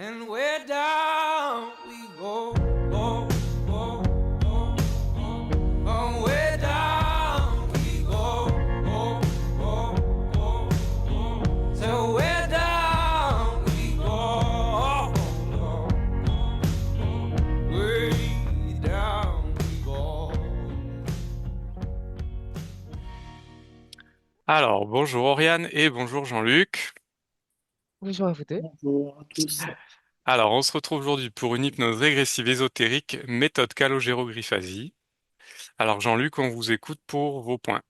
And way down we go, go, go, go, go. And way down we go, go, go, go, go. So way down we go, go, go. Way down we go. Alors, bonjour Oriane et bonjour Jean-Luc. Bonjour à vous deux. Bonjour à tous. Alors, on se retrouve aujourd'hui pour une hypnose régressive ésotérique, méthode calogéro-Griphasie. Alors, Jean-Luc, on vous écoute pour vos points.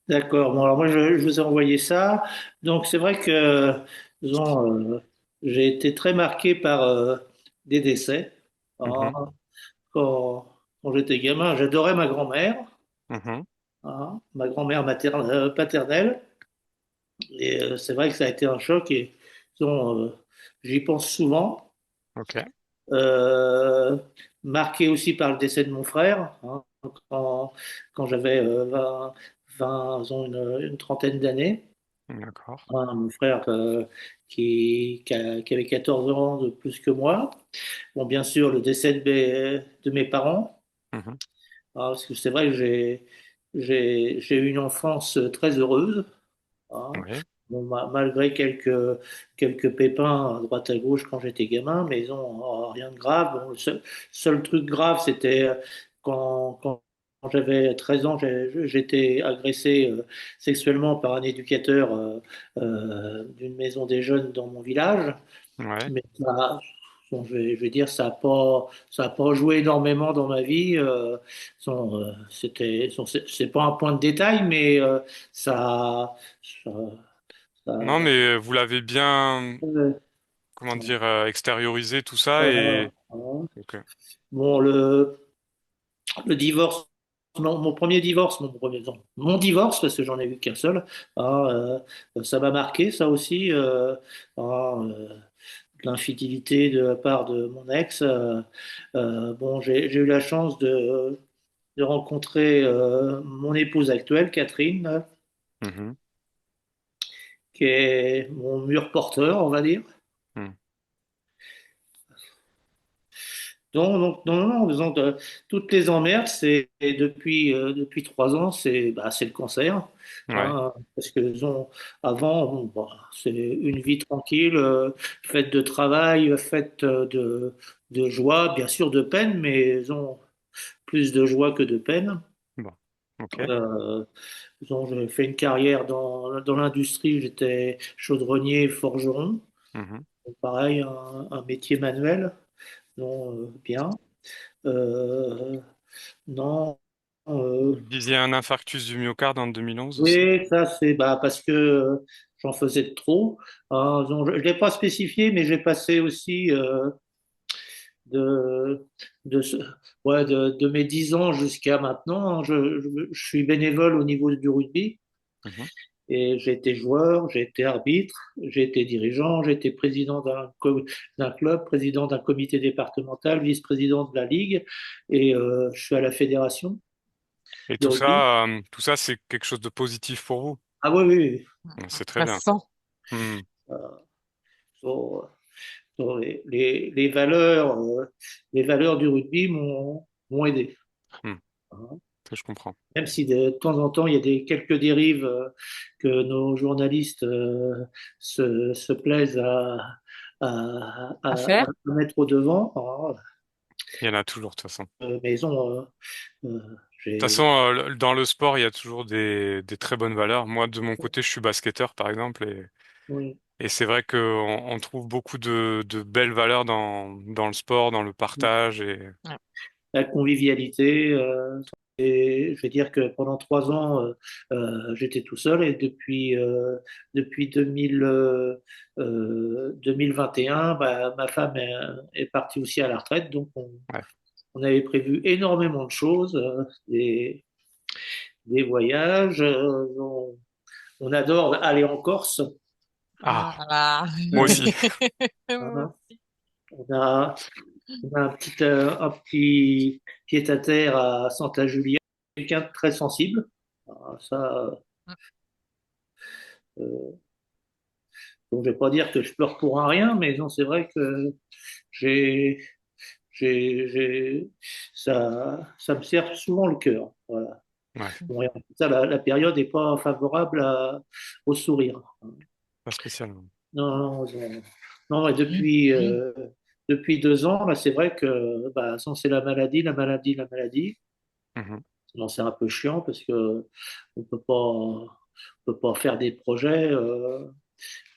D'accord. Bon, alors moi, je vous ai envoyé ça. Donc, c'est vrai que, disons, j'ai été très marqué par des décès. Mhm, Hein. Quand j'étais gamin, j'adorais ma grand-mère, mhm, hein, ma grand-mère paternelle. Et c'est vrai que ça a été un choc. Et disons, j'y pense souvent. ok, Euh, Marqué aussi par le décès de mon frère, hein, quand, quand j'avais 20, disons une trentaine d'années. d'accord. Hein, mon frère qui avait 14 ans de plus que moi. Bon, bien sûr, le décès de mes parents, Mhm, hein, parce que c'est vrai que j'ai eu une enfance très heureuse. Hein. oui, Bon, malgré quelques pépins à droite à gauche quand j'étais gamin, mais ils ont rien de grave. Bon, le seul truc grave, c'était quand j'avais 13 ans, j'étais agressé sexuellement par un éducateur d'une maison des jeunes dans mon village. ouais. Mais ça, bon, je vais dire, ça a pas joué énormément dans ma vie. C'est pas un point de détail, mais ça, ça, Non, ça- mais vous l'avez bien, euh, comment dire, extériorisé tout ça voilà, et... hein. Ok. Bon, le divorce, mon premier divorce, non, mon divorce, parce que j'en ai eu qu'un seul, hein, ça m'a marqué, ça aussi, hein, l'infidélité de la part de mon ex. Bon, j'ai eu la chance de rencontrer mon épouse actuelle, Catherine, Mhm, qui est mon mur porteur, on va dire. mhm, Non, non, disons que toutes les emmerdes, depuis 3 ans, c'est le cancer. ouais. Hein, parce que disons, avant, bon, bah, c'est une vie tranquille, faite de travail, faite de joie, bien sûr de peine, mais disons, plus de joie que de peine. Bon, ok. Euh, Disons, j'ai fait une carrière dans l'industrie, j'étais chaudronnier, forgeron. Mhm. Donc, pareil, un métier manuel, donc bien. Euh, non, euh, Vous disiez un infarctus du myocarde en 2011 aussi? oui, ça c'est bah, parce que j'en faisais de trop. Donc, je ne l'ai pas spécifié, mais j'ai passé aussi de, de, ce- ouais, de mes 10 ans jusqu'à maintenant, hein. Je suis bénévole au niveau du rugby. Mhm, Et j'ai été joueur, j'ai été arbitre, j'ai été dirigeant, j'ai été président d'un club, président d'un comité départemental, vice-président de la ligue, et je suis à la fédération et de rugby. tout ça, c'est quelque chose de positif pour vous? Ah oui, oui, oui. C'est très Ça se bien. sent. Mhm, Euh, sur- sur les valeurs du rugby m'ont aidé. mhm, Hein. ça, je comprends. Même si de temps en temps il y a quelques dérives que nos journalistes se plaisent À à faire. mettre au devant. Alors, Il y en a toujours, de toute façon. mais ils ont, De toute façon, j'ai, dans le sport, il y a toujours des très bonnes valeurs. Moi, de mon côté, je suis basketteur, par exemple, oui, et c'est vrai qu'on trouve beaucoup de belles valeurs dans le sport, dans le partage. Ouais. la convivialité. Et je vais dire que pendant 3 ans, j'étais tout seul et depuis 2021, bah, ma femme est partie aussi à la retraite, donc Ouais. on avait prévu énormément de choses, des voyages. On adore aller en Corse. Ah, Ah. moi aussi. Moi Hein. aussi. On a, on a un petit pied-à-terre à Santa Julia, quelqu'un de très sensible. Ça, euh, Donc, je vais pas dire que je pleure pour un rien, mais non, c'est vrai que j'ai, j'ai, ça me serre souvent le cœur. Voilà. Ouais, Bon, et en plus, ça, la période n'est pas favorable au sourire. pas spécialement. Non, non, non. Non, et depuis 2 ans, là, c'est vrai que bah, sans c'est la maladie, la maladie, la maladie. Mhm. Non, c'est un peu chiant parce que on peut pas faire des projets.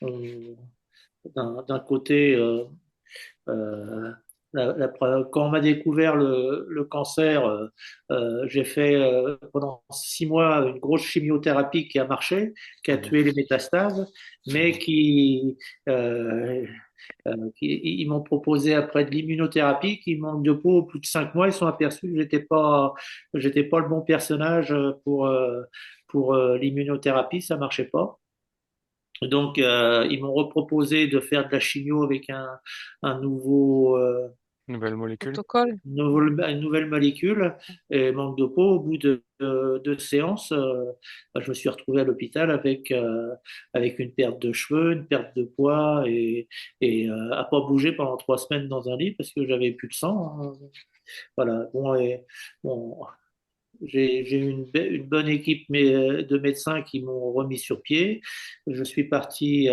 On- d'un côté, euh, quand on m'a découvert le cancer, j'ai fait pendant 6 mois une grosse chimiothérapie qui a marché, qui a Mhm. tué les métastases, mais euh, ils m'ont proposé après de l'immunothérapie, qui manque de peau au plus de 5 mois. Ils sont aperçus que j'étais pas le bon personnage pour l'immunothérapie, ça marchait pas. Donc, ils m'ont reproposé de faire de la chimio avec un nouveau, Nouvelle molécule? Protocole. une nouvelle molécule et manque de peau. Au bout de 2 séances, bah, je me suis retrouvé à l'hôpital avec une perte de cheveux, une perte de poids et à pas bouger pendant 3 semaines dans un lit parce que j'avais plus de sang, hein. Voilà. Bon, bon, j'ai eu une bonne équipe de médecins qui m'ont remis sur pied. Je suis parti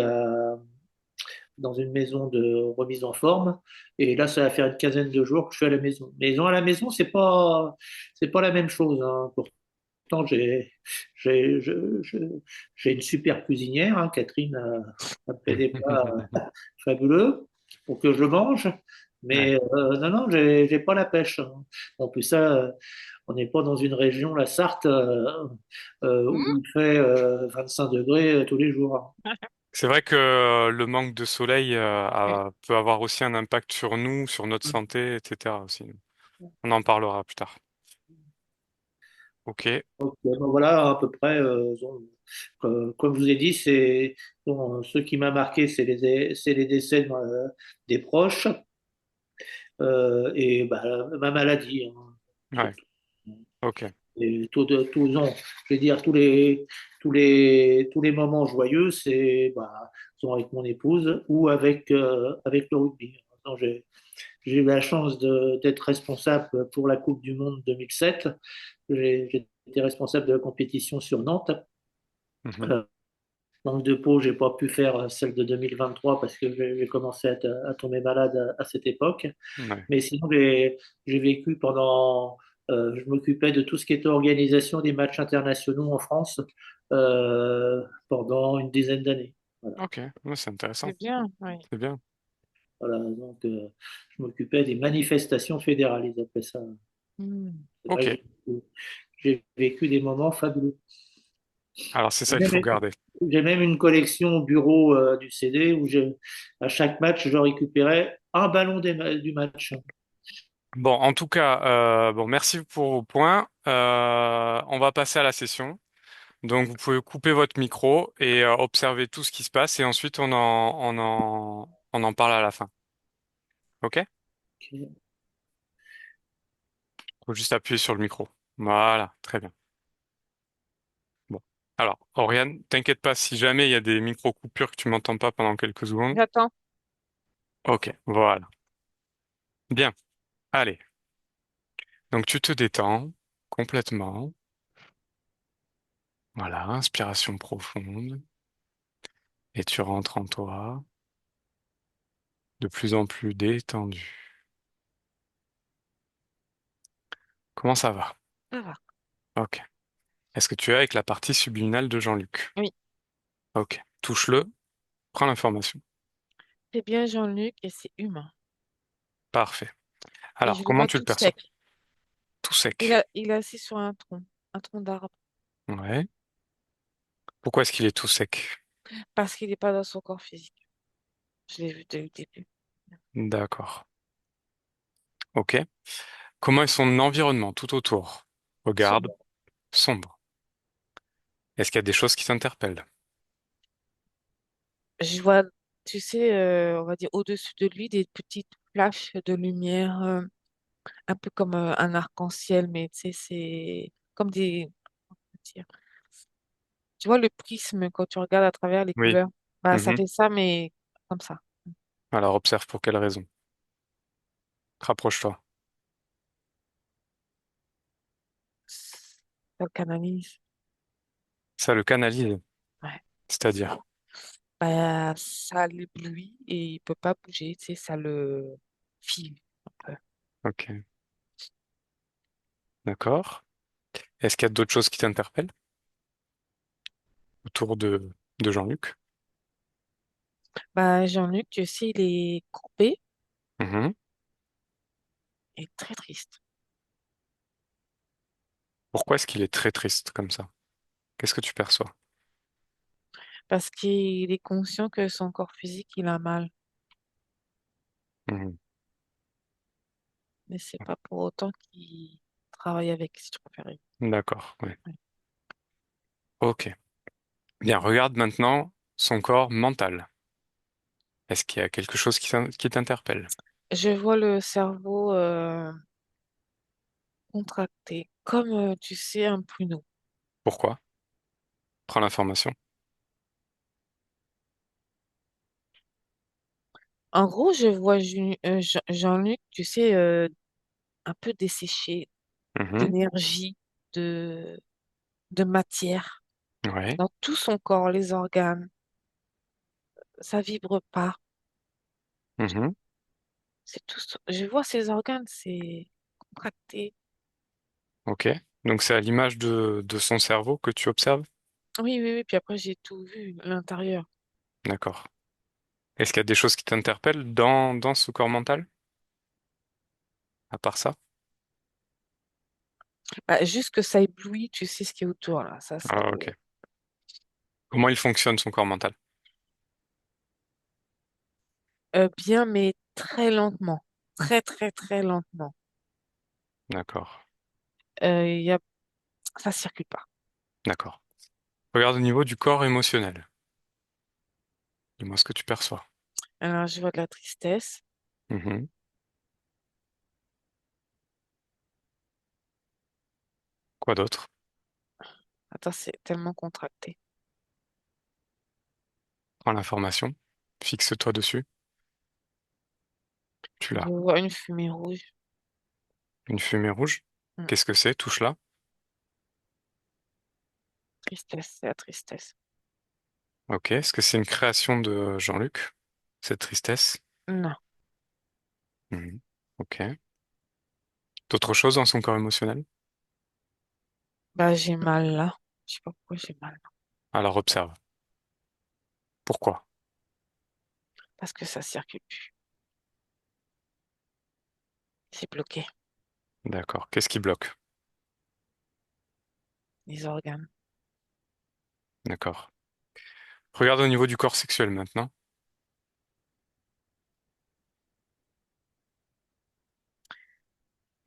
dans une maison de remise en forme. Et là, ça va faire une quinzaine de jours que je suis à la maison. Maison à la maison, c'est pas la même chose, hein. Pourtant, j'ai, j'ai une super cuisinière, hein. Catherine a fait des plats fabuleux pour que je mange. Ouais. Mais non, non, j'ai pas la pêche, hein. En plus, ça, on n'est pas dans une région, la Sarthe, où Hmm. il fait 25 degrés tous les jours, hein. C'est vrai que le manque de soleil peut avoir aussi un impact sur nous, sur notre santé, etc. aussi. On en parlera plus tard. Ok. Donc, bon, voilà à peu près. Comme je vous ai dit, ce qui m'a marqué, c'est les décès des proches et bah, ma maladie, hein, Ouais. surtout. Ok. Et non, je vais dire tous les moments joyeux, c'est bah, sont avec mon épouse ou avec le rugby. Donc, j'ai eu la chance d'être responsable pour la Coupe du Monde 2007. J'ai été responsable de la compétition sur Nantes. Mhm. Euh, Manque de peau, j'ai pas pu faire celle de 2023 parce que j'ai commencé à tomber malade à cette époque. Ouais. Mais sinon, j'ai vécu je m'occupais de tout ce qui était organisation des matchs internationaux en France pendant une dizaine d'années. Voilà. Ok. Ouais, c'est intéressant. C'est bien, oui. C'est bien. Voilà, donc, je m'occupais des manifestations fédérales, ils appelaient ça. Hmm. C'est vrai Ok. que j'ai vécu des moments fabuleux. Alors c'est ça J'ai qu'il faut même garder. j'ai même une collection au bureau du CD où à chaque match, je récupérais un ballon du match. Bon, en tout cas, bon, merci pour vos points. On va passer à la session. Donc, vous pouvez couper votre micro et observer tout ce qui se passe et ensuite on en parle à la fin. OK? Faut juste appuyer sur le micro. Voilà, très bien. Bon. Alors, Oriane, t'inquiète pas si jamais il y a des micro-coupures que tu m'entends pas pendant quelques secondes. J'attends. OK, voilà. Bien. Allez. Donc, tu te détends complètement. Voilà, inspiration profonde. Et tu rentres en toi, de plus en plus détendu. Comment ça va? Ça va. Ok. Est-ce que tu es avec la partie subliminale de Jean-Luc? Oui. Ok. Touche-le, prends l'information. C'est bien Jean-Luc et c'est humain. Parfait. Et Alors, je le comment vois tu le tout perçois? sec. Tout Il sec. a, il est assis sur un tronc d'arbre, Ouais. Pourquoi est-ce qu'il est tout sec? parce qu'il n'est pas dans son corps physique. Je l'ai vu dès le début. D'accord. Ok. Comment est son environnement tout autour? Regarde, Sombre. sombre. Est-ce qu'il y a des choses qui t'interpellent? Je vois, tu sais, on va dire au-dessus de lui des petites flashs de lumière, un peu comme un arc-en-ciel, mais tu sais, c'est comme des, comment dire, tu vois le prisme quand tu regardes à travers les Oui, couleurs. Bah, ça Mhm. fait ça, mais comme ça. Alors observe pour quelle raison. Rapproche-toi. Ça le canalise. Ça le canalise, Ouais. c'est-à-dire. Bah, ça l'éblouit et il peut pas bouger, tu sais, ça le file un peu. Ok, d'accord. Est-ce qu'il y a d'autres choses qui t'interpellent autour de Jean-Luc? Bah, Jean-Luc, tu sais, il est coupé Mhm. et très triste. Pourquoi est-ce qu'il est très triste comme ça? Qu'est-ce que tu perçois? Parce qu'il est conscient que son corps physique, il a mal. Mhm. Mais c'est pas pour autant qu'il travaille avec, si tu préfères. D'accord, ouais. Ouais. Ok. Bien, regarde maintenant son corps mental. Est-ce qu'il y a quelque chose qui t'interpelle? Je vois le cerveau contracté, comme tu sais, un pruneau. Pourquoi? Prends l'information. En gros, je vois Jean-Luc, tu sais, un peu desséché Mhm. d'énergie, de, de matière Ouais. dans tout son corps, les organes. Ça vibre pas. Mhm. C'est tout. Je vois ses organes, c'est contracté. Ok. Donc c'est à l'image de son cerveau que tu observes? Oui, oui, oui. Puis après, j'ai tout vu, l'intérieur. D'accord. Est-ce qu'il y a des choses qui t'interpellent dans ce corps mental, à part ça? Bah, juste que ça éblouit, tu sais ce qui est autour, là. Ça Ah, ok. Comment il fonctionne son corps mental? bien, mais très lentement. Très, très, très lentement. D'accord. Il y a... Ça circule pas. D'accord. Regarde au niveau du corps émotionnel. Dis-moi ce que tu perçois. Alors, je vois de la tristesse. Mhm. Quoi d'autre? Attends, c'est tellement contracté. Prends l'information. Fixe-toi dessus. Tu Je l'as. vois une fumée rouge. Une fumée rouge. Hmm. Qu'est-ce que c'est? Touche-la. Tristesse, c'est la tristesse. Ok. Est-ce que c'est une création de Jean-Luc? Cette tristesse? Non. Mhm. Ok. D'autres choses dans son corps émotionnel? Bah, j'ai mal là. Je sais pas pourquoi j'ai mal. Alors observe. Pourquoi? Parce que ça circule plus. C'est bloqué. D'accord. Qu'est-ce qui bloque? Les organes. D'accord. Regarde au niveau du corps sexuel maintenant.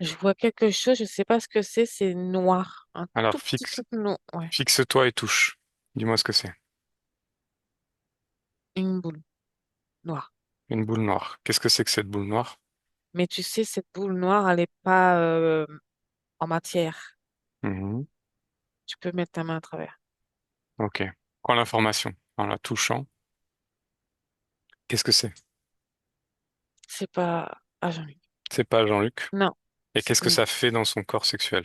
Je vois quelque chose, je sais pas ce que c'est noir. Un Alors tout petit truc noir. Ouais, fixe-toi et touche. Dis-moi ce que c'est. une boule noire. Une boule noire. Qu'est-ce que c'est que cette boule noire? Mais tu sais, cette boule noire, elle est pas en matière. Mhm. Tu peux mettre ta main à travers. Ok. Prends l'information en la touchant. Qu'est-ce que c'est? C'est pas... Ah, j'en ai. C'est pas Jean-Luc. Non, Et c'est qu'est-ce que une... ça fait dans son corps sexuel?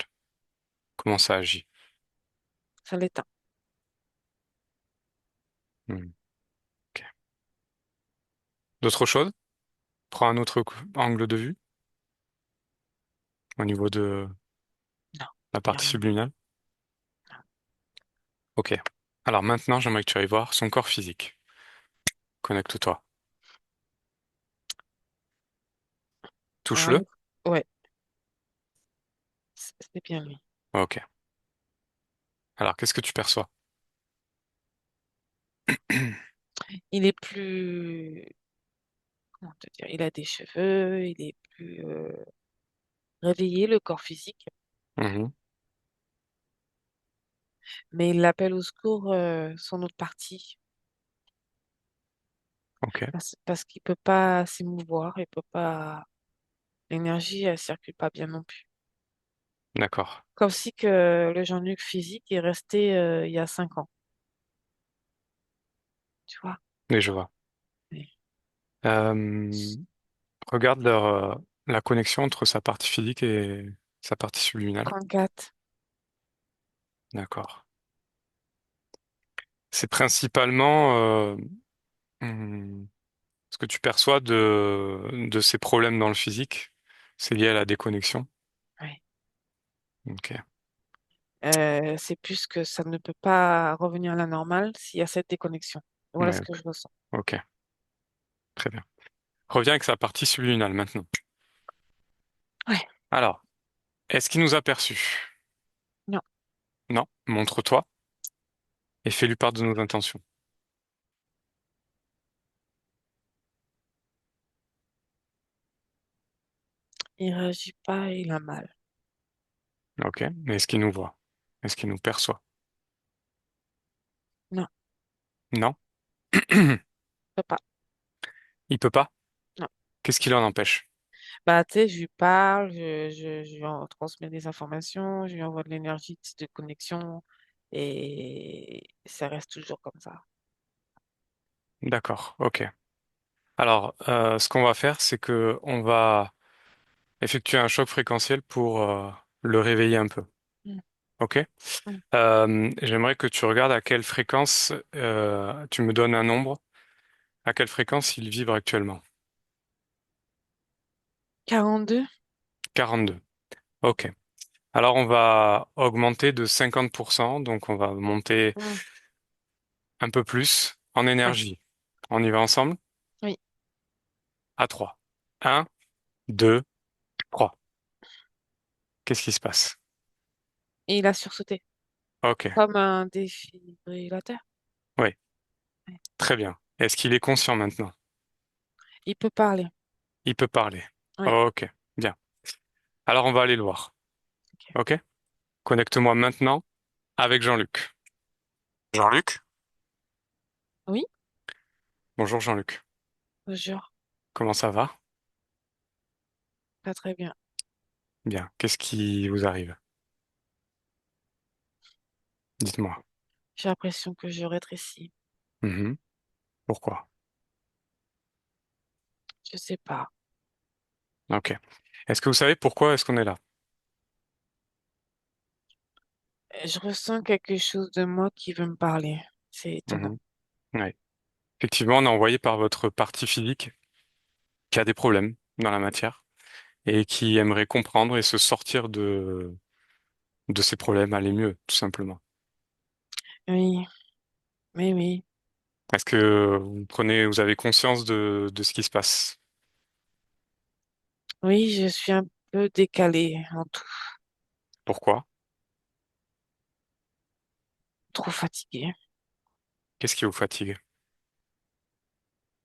Comment ça agit? Ça l'éteint. Hmm. Ok. D'autres choses? Prends un autre angle de vue au niveau de Non, la y a partie rien. subliminale. Ok. Alors maintenant, j'aimerais que tu ailles voir son corps physique. Connecte-toi. Alors, Touche-le. ouais, c'est bien lui. Ok. Alors, qu'est-ce que tu perçois? Il est plus... Comment te dire? Il a des cheveux, il est plus réveillé, le corps physique. Mhm. Mais il appelle au secours son autre partie. Ok. Parce qu'il peut pas s'émouvoir, il peut pas... L'énergie, elle circule pas bien non plus. D'accord. Comme si que le Jean-Luc physique est resté il y a 5 ans, tu vois. Et je vois. Oui. Euh, regarde la connexion entre sa partie physique et sa partie subliminale. 34. D'accord. C'est principalement hum, ce que tu perçois de ces problèmes dans le physique. C'est lié à la déconnexion. Oui. Ok. C'est plus que ça ne peut pas revenir à la normale s'il y a cette déconnexion. Voilà ce Ouais, que je ressens. ok. Très bien. Reviens avec sa partie subliminale maintenant. Ouais. Alors, est-ce qu'il nous a perçus? Non, Non. Montre-toi et fais-lui part de nos intentions. il réagit pas, il a mal. Ok. Mais est-ce qu'il nous voit? Est-ce qu'il nous perçoit? Non, Non. il peut pas. Il peut pas? Non. Qu'est-ce qui l'en empêche? Bah, tu sais, je lui parle, je lui transmets des informations, je lui envoie de l'énergie de connexion et ça reste toujours comme ça. D'accord. Ok. Alors, ce qu'on va faire, c'est que on va effectuer un choc fréquentiel pour le réveiller un peu. Mm, Ok? mm. J'aimerais que tu regardes à quelle fréquence, tu me donnes un nombre, à quelle fréquence il vibre actuellement. 42? 42. Ok. Alors, on va augmenter de 50%, donc on va monter Mm. un peu plus en Ouais, énergie. On y va ensemble? oui. À 3. 1, 2, 3. Qu'est-ce qui se passe? Et il a sursauté, Ok. comme un défibrillateur. Oui. Ouais. Très bien. Est-ce qu'il est conscient maintenant? Il peut parler. Il peut parler. Oui. Ok. Bien. Alors, on va aller le voir. Ok. Ok? Connecte-moi maintenant avec Jean-Luc. Jean-Luc? Oui, Bonjour Jean-Luc. je jure, Comment ça va? pas très bien. Bien. Qu'est-ce qui vous arrive? Dites-moi. J'ai l'impression que je rétrécis. Mhm. Pourquoi? Je sais pas. Ok. Est-ce que vous savez pourquoi est-ce qu'on est là? Je ressens quelque chose de moi qui veut me parler. C'est étonnant. Mhm. Ouais. Effectivement, on est envoyé par votre partie physique qui a des problèmes dans la matière et qui aimerait comprendre et se sortir de ces problèmes, aller mieux, tout simplement. Oui, oui, oui. Est-ce que vous avez conscience de ce qui se passe? Oui, je suis un peu décalée en tout. Pourquoi? Trop fatiguée. Qu'est-ce qui vous fatigue?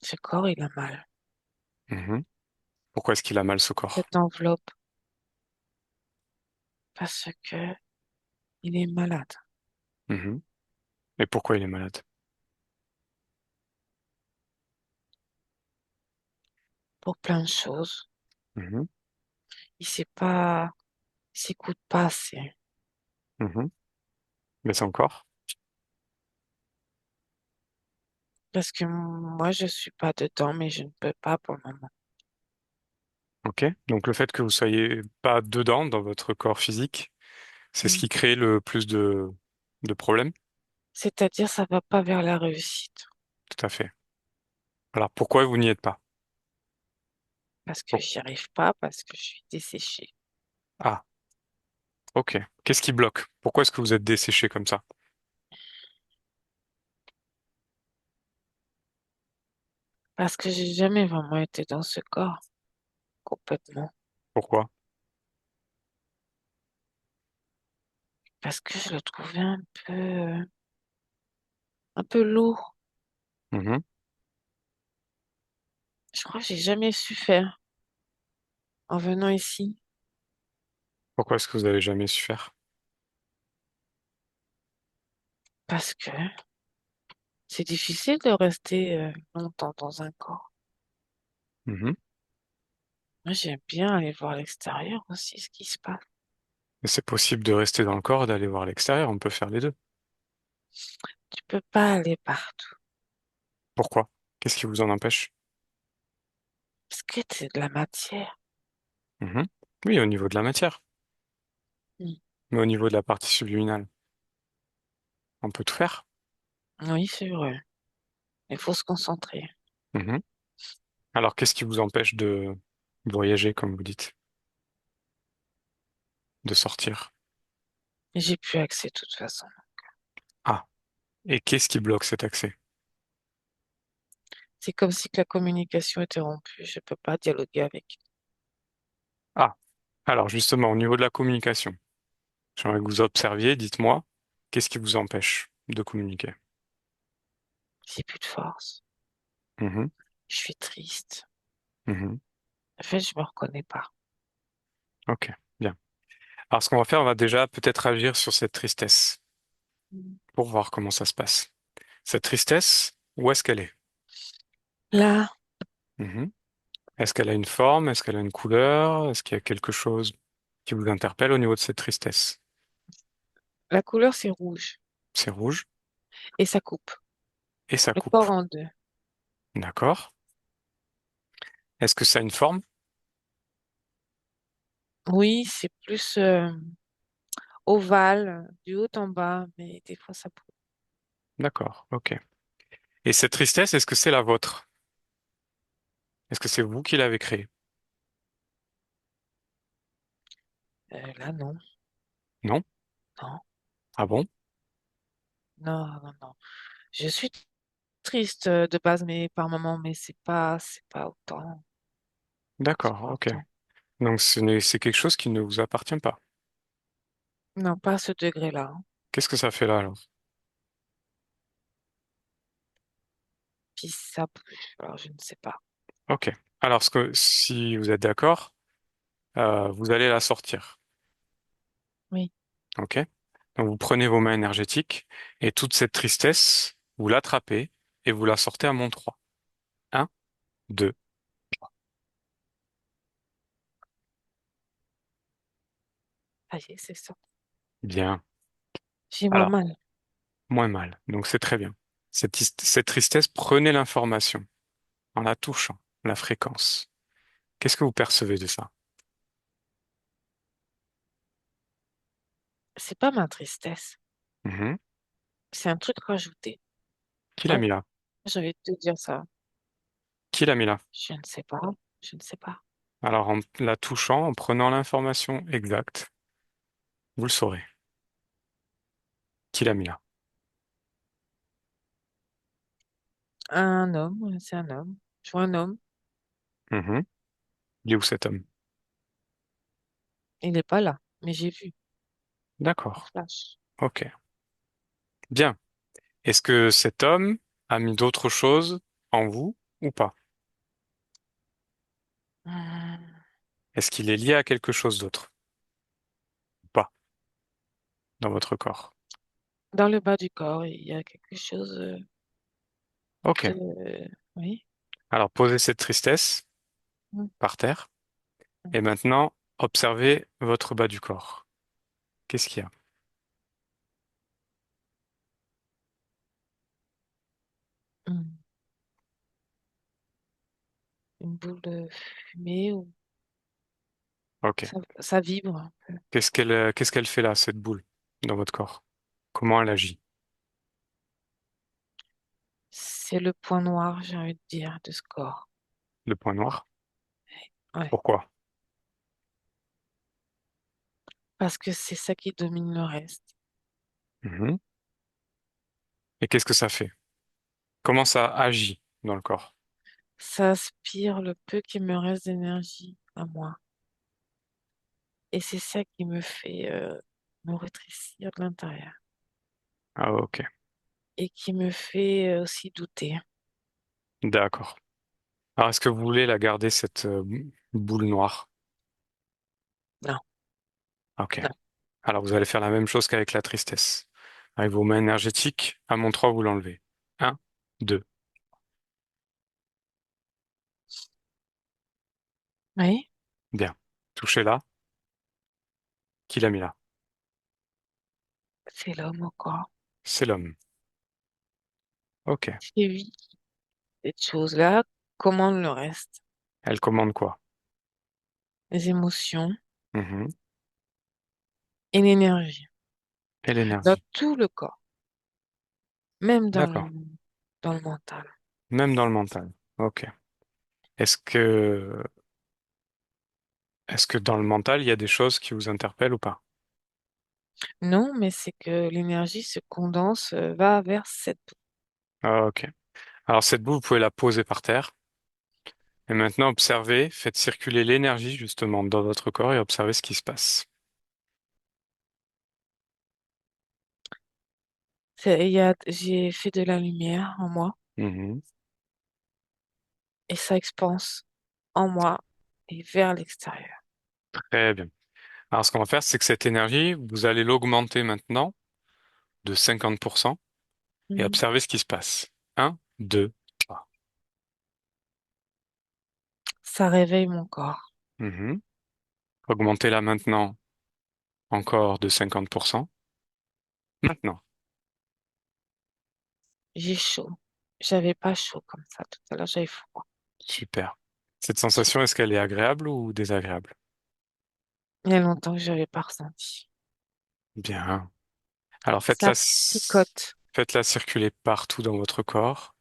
Ce corps, il a mal. Mhm. Pourquoi est-ce qu'il a mal ce corps? Cette enveloppe, parce que il est malade. Mhm. Et pourquoi il est malade? Pour plein de choses. Mhm. Il sait pas, il s'écoute pas assez. Mhm. Mais c'est encore? Parce que moi, je suis pas dedans, mais je ne peux pas pour le moment. Ok. Donc le fait que vous soyez pas dedans dans votre corps physique, c'est ce Mm. qui crée le plus de problèmes? C'est-à-dire, ça va pas vers la réussite. Tout à fait. Alors pourquoi vous n'y êtes pas? Parce que Bon. j'y arrive pas, parce que je suis desséchée. Ah, ok. Qu'est-ce qui bloque? Pourquoi est-ce que vous êtes desséché comme ça? Parce que j'ai jamais vraiment été dans ce corps, complètement. Pourquoi? Parce que je le trouvais un peu lourd. Mhm. Je crois que j'ai jamais su faire en venant ici. Pourquoi est-ce que vous avez jamais su faire? Parce que c'est difficile de rester longtemps dans un corps. Mhm. Moi, j'aime bien aller voir l'extérieur aussi, ce qui se passe. Mais c'est possible de rester dans le corps et d'aller voir l'extérieur. On peut faire les deux. Tu peux pas aller partout. Pourquoi? Qu'est-ce qui vous en empêche? Parce que c'est de la matière. Mhm. Oui, au niveau de la matière, Mm. mais au niveau de la partie subliminale, on peut tout faire. Oui, c'est vrai. Il faut se concentrer. Mhm. Alors, qu'est-ce qui vous empêche de voyager, comme vous dites, de sortir? J'ai plus accès de toute façon. Ah, et qu'est-ce qui bloque cet accès? C'est comme si que la communication était rompue. Je peux pas dialoguer avec. Ah, alors justement, au niveau de la communication, j'aimerais que vous observiez, dites-moi, qu'est-ce qui vous empêche de communiquer? J'ai plus de force. Mhm. Je suis triste. Mhm. En fait, je me reconnais pas. Ok, bien. Alors, ce qu'on va faire, on va déjà peut-être agir sur cette tristesse Mm. pour voir comment ça se passe. Cette tristesse, où est-ce qu'elle est? Là, Mhm. Est-ce qu'elle a une forme? Est-ce qu'elle a une couleur? Est-ce qu'il y a quelque chose qui vous interpelle au niveau de cette tristesse? la couleur, c'est rouge. C'est rouge Et ça coupe. et ça Le coupe. corps en deux. D'accord. Est-ce que ça a une forme? Oui, c'est plus ovale, du haut en bas, mais des fois, ça coupe. D'accord, ok. Et cette tristesse, est-ce que c'est la vôtre? Est-ce que c'est vous qui l'avez créée? Là, non. Non? Non, Ah bon? non, non, non. Je suis triste de base, mais par moment, mais c'est pas autant. C'est D'accord, pas ok. autant. Donc c'est quelque chose qui ne vous appartient pas. Non, pas à ce degré-là, hein. Qu'est-ce que ça fait là alors? Puis ça bouge. Alors, je ne sais pas. Ok. Alors si vous êtes d'accord, vous allez la sortir. Oui. Ok? Donc vous prenez vos mains énergétiques et toute cette tristesse, vous l'attrapez et vous la sortez à mon 3. Un, 2. Ça y est, c'est ça. Bien. J'ai moins Alors, mal. moins mal. Donc c'est très bien. Cette tristesse, prenez l'information en la touchant, la fréquence. Qu'est-ce que vous percevez de ça? C'est pas ma tristesse. Mhm. C'est un truc rajouté. Qui l'a Ouais, mis là? je vais te dire ça. Qui l'a mis là? Je ne sais pas. Je ne sais pas. Alors en la touchant, en prenant l'information exacte, vous le saurez. Qui l'a mis là? Un homme, c'est un homme. Je vois un homme. Mhm. Il est où cet homme? Il n'est pas là, mais j'ai vu en D'accord. flash. Ok. Bien. Est-ce que cet homme a mis d'autres choses en vous ou pas? Hum, Est-ce qu'il est lié à quelque chose d'autre ou pas dans votre corps? Dans le bas du corps, il y a quelque chose Ok. de... Oui. Alors posez cette tristesse Hum, par terre hum, et maintenant observez votre bas du corps. Qu'est-ce qu'il y a? hum. Une boule de fumée ou Ok. ça vibre un peu. Qu'est-ce qu'elle fait là, cette boule, dans votre corps? Comment elle agit? C'est le point noir, j'ai envie de dire, de ce corps. Le point noir? Ouais. Pourquoi? Parce que c'est ça qui domine le reste. Mhm. Et qu'est-ce que ça fait? Comment ça agit dans le corps? Ça aspire le peu qui me reste d'énergie à moi. Et c'est ça qui me fait me rétrécir de l'intérieur. Ah, ok. Et qui me fait aussi douter. D'accord. Alors, est-ce que vous voulez la garder, cette boule noire? Non, Ok. non. Alors, vous allez faire la même chose qu'avec la tristesse. Avec vos mains énergétiques, à mon 3, vous l'enlevez. Un, 2. Oui, Bien. Touchez là. Qui l'a mis là? c'est l'homme encore. C'est l'homme. Ok. C'est lui. Cette chose-là commande le reste. Elle commande quoi? Les émotions Mhm. et l'énergie. Et Dans l'énergie. tout le corps, même D'accord. dans le mental. Même dans le mental. Ok. Est-ce que, est-ce que dans le mental, il y a des choses qui vous interpellent ou pas? Non, mais c'est que l'énergie se condense, va vers cette... Ah, ok. Alors cette boue, vous pouvez la poser par terre. Et maintenant, observez, faites circuler l'énergie justement dans votre corps et observez ce qui se passe. J'ai fait de la lumière en moi Mhm. et ça expanse en moi et vers l'extérieur. Très bien. Alors ce qu'on va faire, c'est que cette énergie, vous allez l'augmenter maintenant de 50% et Mhm. observez ce qui se passe. Un, 2, 3. Ça réveille mon corps. Mhm. Augmentez-la maintenant encore de 50%. Maintenant. J'ai chaud. J'avais pas chaud comme ça tout à l'heure, j'avais froid. Super. Cette sensation, est-ce qu'elle est agréable ou désagréable? Il y a longtemps que j'avais pas ressenti. Bien. Alors Ça picote. faites-la circuler partout dans votre corps.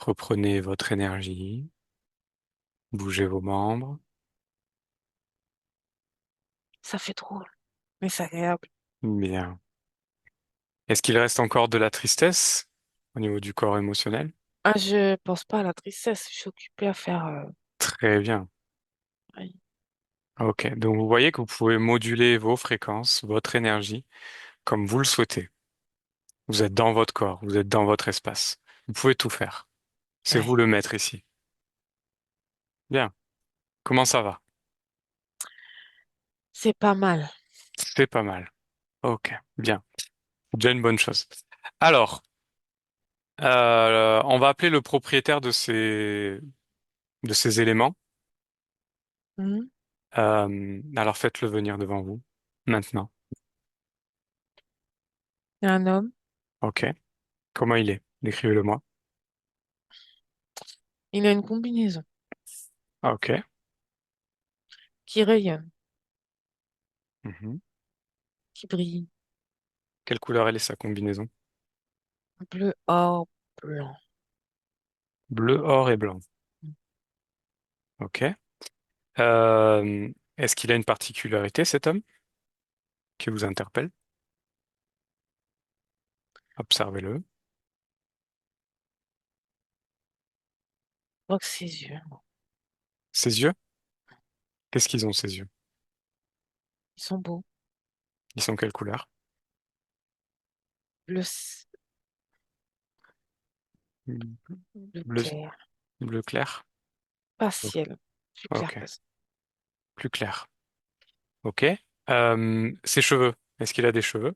Reprenez votre énergie. Bougez vos membres. Ça fait drôle, mais c'est agréable. Bien. Est-ce qu'il reste encore de la tristesse au niveau du corps émotionnel? Ah, je pense pas à la tristesse. Je suis occupée à faire. Très bien. Oui. Ok. Donc vous voyez que vous pouvez moduler vos fréquences, votre énergie, comme vous le souhaitez. Vous êtes dans votre corps, vous êtes dans votre espace. Vous pouvez tout faire. C'est vous Ouais. le maître ici. Bien. Comment ça va? C'est pas mal. C'est pas mal. Ok. Bien. C'est déjà une bonne chose. Alors, on va appeler le propriétaire de ces éléments. Mhm. Alors faites-le venir devant vous. Maintenant. Il y a un homme, Ok. Comment il est? Décrivez-le-moi. il a une combinaison Ok. qui rayonne, Mhm. qui brille. Quelle couleur elle est sa combinaison? Bleu, or, blanc. Bleu, or et blanc. Ok. Est-ce qu'il a une particularité, cet homme, qui vous interpelle? Observez-le. Je crois que ses yeux, Ses yeux? Qu'est-ce qu'ils ont, ses yeux? ils sont beaux. Ils sont quelle couleur? Bleu, bleu Bleu, clair. bleu clair? Pas Oh, ciel. Plus clair ok. que ça. Plus clair. Ok. Ses cheveux. Est-ce qu'il a des cheveux?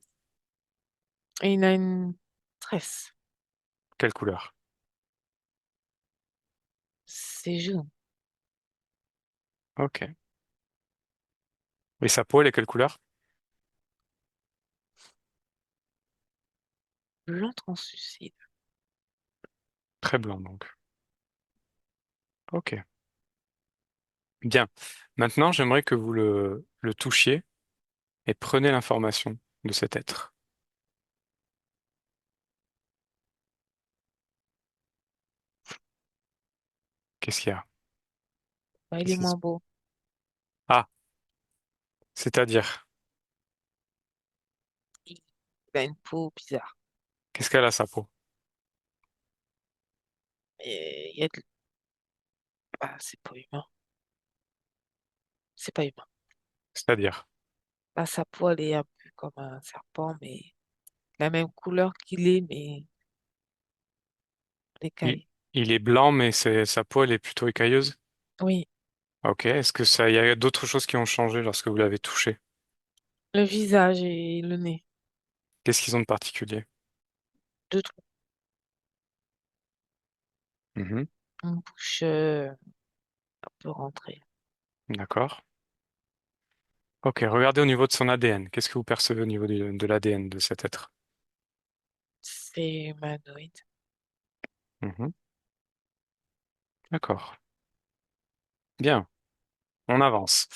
Et il a une tresse. Quelle couleur? Ses joues, Ok. Et sa peau, elle est quelle couleur? blanc translucide. Très blanc, donc. Ok. Bien. Maintenant, j'aimerais que vous le touchiez et prenez l'information de cet être. Qu'est-ce qu'il y a? Bah, il est Qu'est-ce qui se- moins beau. Ah, c'est-à-dire, Il a une peau bizarre. qu'est-ce qu'elle a sa peau? Et il y a de... Ah, c'est pas humain. C'est pas humain. C'est-à-dire, Bah, sa peau, elle est un peu comme un serpent, mais la même couleur qu'il est, mais il, décalé. il est blanc, mais sa peau, elle est plutôt écailleuse? Oui, Ok. Est-ce que il y a d'autres choses qui ont changé lorsque vous l'avez touché? le visage et le nez. Qu'est-ce qu'ils ont de particulier? Deux trous. Mhm. Une bouche un peu rentrée. D'accord. Ok. Regardez au niveau de son ADN. Qu'est-ce que vous percevez au niveau de l'ADN de cet être? C'est humanoïde. Mhm. D'accord. Bien. On avance.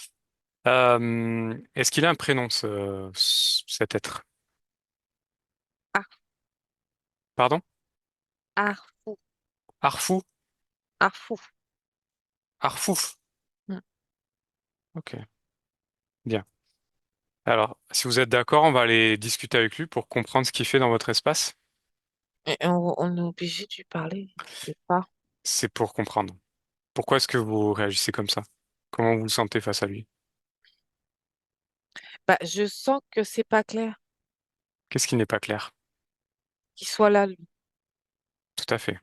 Est-ce qu'il a un prénom, cet être? Ar, Pardon? Arfou, Arfou? Arfou. Arfouf. Mm. Ok. Bien. Alors, si vous êtes d'accord, on va aller discuter avec lui pour comprendre ce qu'il fait dans votre espace. Et on est obligé de lui parler. C'est pas. C'est pour comprendre. Pourquoi est-ce que vous réagissez comme ça? Comment vous le sentez face à lui? Bah, je sens que c'est pas clair Qu'est-ce qui n'est pas clair? qu'il soit là, lui. Tout à fait.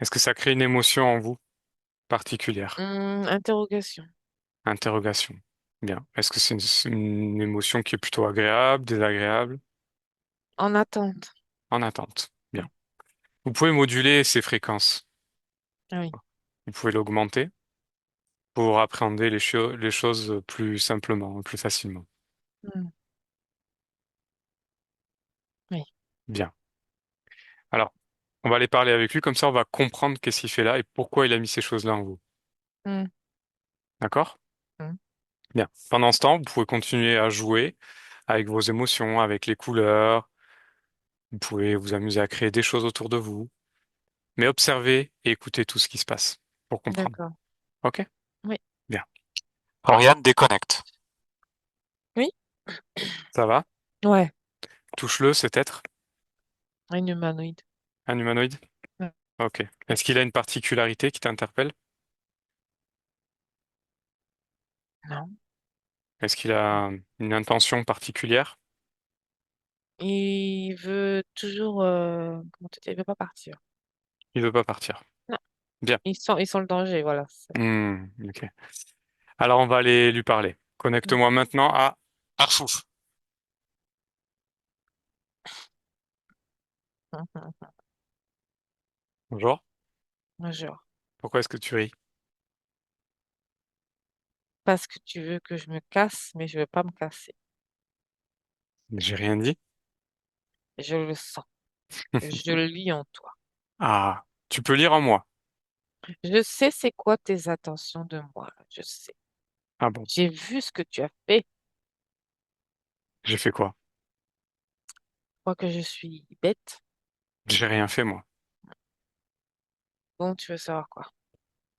Est-ce que ça crée une émotion en vous particulière? Interrogation. Interrogation. Bien. Est-ce que c'est une émotion qui est plutôt agréable, désagréable? En attente. En attente. Bien. Vous pouvez moduler ces fréquences. Ah oui. Vous pouvez l'augmenter pour appréhender les choses plus simplement, plus facilement. Mm. Oui. Bien. Alors, on va aller parler avec lui, comme ça on va comprendre qu'est-ce qu'il fait là et pourquoi il a mis ces choses-là en vous. Mm. D'accord? Mm. Bien. Pendant ce temps, vous pouvez continuer à jouer avec vos émotions, avec les couleurs. Vous pouvez vous amuser à créer des choses autour de vous, mais observez et écoutez tout ce qui se passe pour comprendre. D'accord. OK? Oui. Bien. Oriane déconnecte. Oui? Ça va? Ouais. Touche-le, cet être. Un humanoïde. Un humanoïde? Ouais. OK. Est-ce qu'il a une particularité qui t'interpelle? Non. Est-ce qu'il a une intention particulière? Il veut toujours, comment te dire, il veut pas partir. Il veut pas partir. Non. Bien. Ils sont le danger, voilà. OK. Alors, on va aller lui parler. Mm. Connecte-moi maintenant à Arfouf. Mhm. Bonjour. Bonjour. Pourquoi est-ce que tu ris? Parce que tu veux que je me casse, mais je veux pas me casser. J'ai rien dit. Je le sens. Je le lis en toi. Ah, tu peux lire en moi. Je sais c'est quoi tes intentions de moi. Je sais. Ah bon, J'ai vu ce que tu as fait. j'ai fait quoi? Je crois que je suis bête. J'ai rien fait, moi. Bon, tu veux savoir quoi?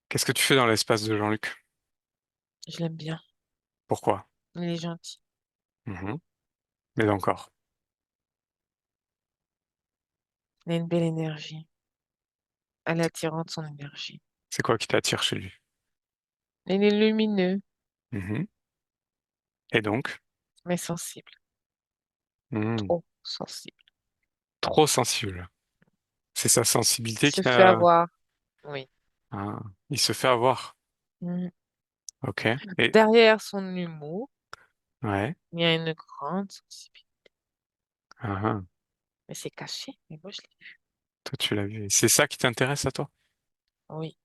Qu'est-ce que tu fais dans l'espace de Jean-Luc? Je l'aime bien. Pourquoi? Il est gentil. Mhm. Mais encore. Il a une belle énergie. Elle est attirante, son énergie. C'est quoi qui t'attire chez lui? Il est lumineux, Mhm. Et donc? mais sensible. Hmm. Trop sensible. Trop sensible. C'est sa Il sensibilité qui se fait t'a... avoir. Oui. Ah, il se fait avoir. Mm. Ok. Et Derrière son humour, ouais. il y a une grande sensibilité. Ah, ah. Mais c'est caché. Mais moi, je l'ai vu. Toi, tu l'as vu. Et c'est ça qui t'intéresse à toi? Oui.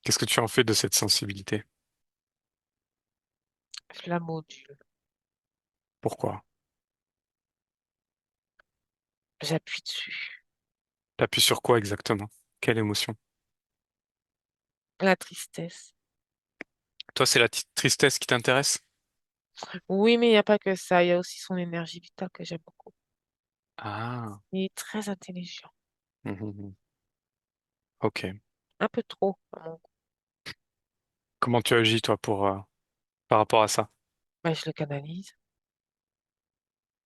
Qu'est-ce que tu en fais de cette sensibilité? Je la module. Pourquoi? J'appuie dessus. T'appuies sur quoi exactement? Quelle émotion? La tristesse. Toi, c'est la tristesse qui t'intéresse? Oui, mais il n'y a pas que ça. Il y a aussi son énergie vitale que j'aime beaucoup. Ah. Il est très intelligent. Mhm. Ok. Un peu trop, à mon goût. Comment tu agis, toi, par rapport à ça? Mais je le canalise.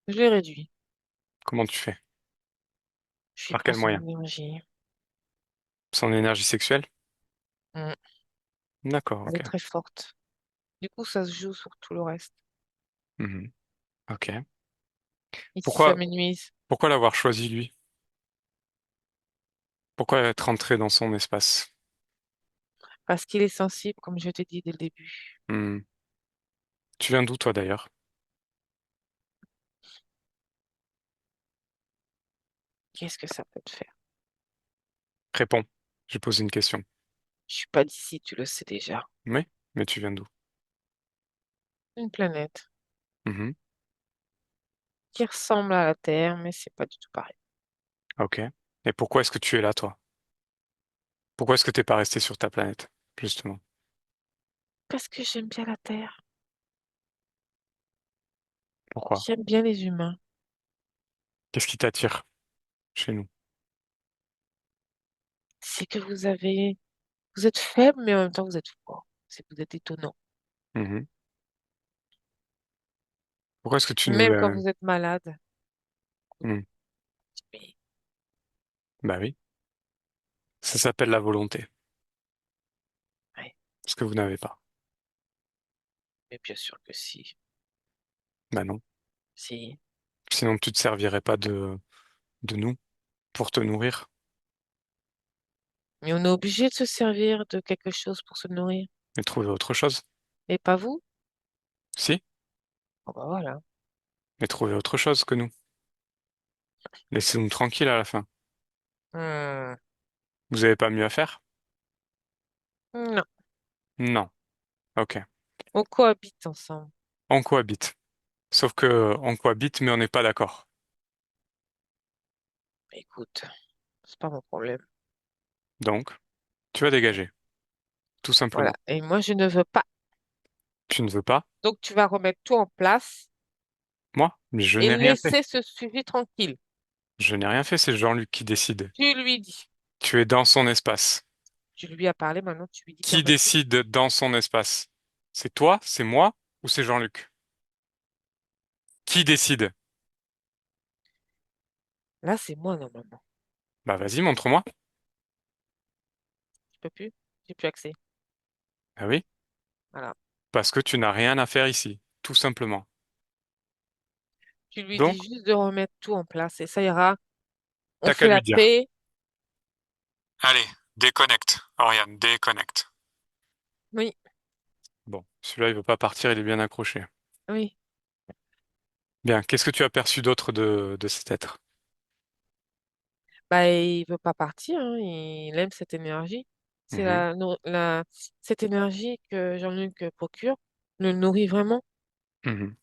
Je le réduis. Comment tu fais? Je lui Par prends quel son moyen? énergie. Son énergie sexuelle? Mm. D'accord, Elle est ok. très forte. Du coup, ça se joue sur tout le reste. Mhm. Ok. Et si ça Pourquoi, m'énuise? pourquoi l'avoir choisi, lui? Pourquoi être rentré dans son espace? Parce qu'il est sensible, comme je t'ai dit dès le début. Hmm. Tu viens d'où, toi, d'ailleurs? Qu'est-ce que ça peut te faire? Réponds. J'ai posé une question. Je suis pas d'ici, tu le sais déjà. Oui, mais tu viens d'où? Une planète Mhm. qui ressemble à la Terre, mais c'est pas du tout pareil. Ok. Et pourquoi est-ce que tu es là, toi? Pourquoi est-ce que t'es pas resté sur ta planète, justement? Parce que j'aime bien la Terre. Pourquoi? J'aime bien les humains. Qu'est-ce qui t'attire chez nous? C'est que vous êtes faible, mais en même temps vous êtes fort. C'est que vous êtes étonnant. Mhm. Pourquoi est-ce que tu nous... Même quand vous êtes malade. hmm, Mais, Bah oui, ça s'appelle la volonté, ouais, ce que vous n'avez pas. mais bien sûr que si. Bah non. Si. Sinon, tu te servirais pas de nous pour te nourrir Mais on est obligé de se servir de quelque chose pour se nourrir. et trouver autre chose. Et pas vous? Si, Oh bah voilà. mais trouver autre chose que nous. Laissez-nous tranquilles à la fin. Hmm, Vous avez pas mieux à faire? non. Non. Ok. On cohabite ensemble. On cohabite. Sauf que on cohabite, mais on n'est pas d'accord. Écoute, c'est pas mon problème. Donc, tu vas dégager, tout Voilà. simplement. Et moi, je ne veux pas. Tu ne veux pas? Donc, tu vas remettre tout en place Moi? Mais je et n'ai rien fait. laisser ce sujet tranquille. Je n'ai rien fait, c'est Jean-Luc qui décide. Tu lui dis. Tu es dans son espace. Tu lui as parlé, maintenant tu lui dis Qui d'arrêter. décide dans son espace? C'est toi, c'est moi ou c'est Jean-Luc? Qui décide? Là, c'est moi, normalement. Bah vas-y, montre-moi. Je peux plus. J'ai plus accès. Ah oui, Voilà. parce que tu n'as rien à faire ici, tout simplement. Tu lui dis Donc, juste de remettre tout en place et ça ira. On t'as qu'à fait la lui dire. paix. Allez, déconnecte, Oriane, déconnecte. Oui, Bon, celui-là, il veut pas partir, il est bien accroché. oui. Bien, qu'est-ce que tu as perçu d'autre de cet être? Bah, il veut pas partir, hein. Il aime cette énergie. C'est Mhm, cette énergie que Jean-Luc procure le nourrit vraiment. mhm.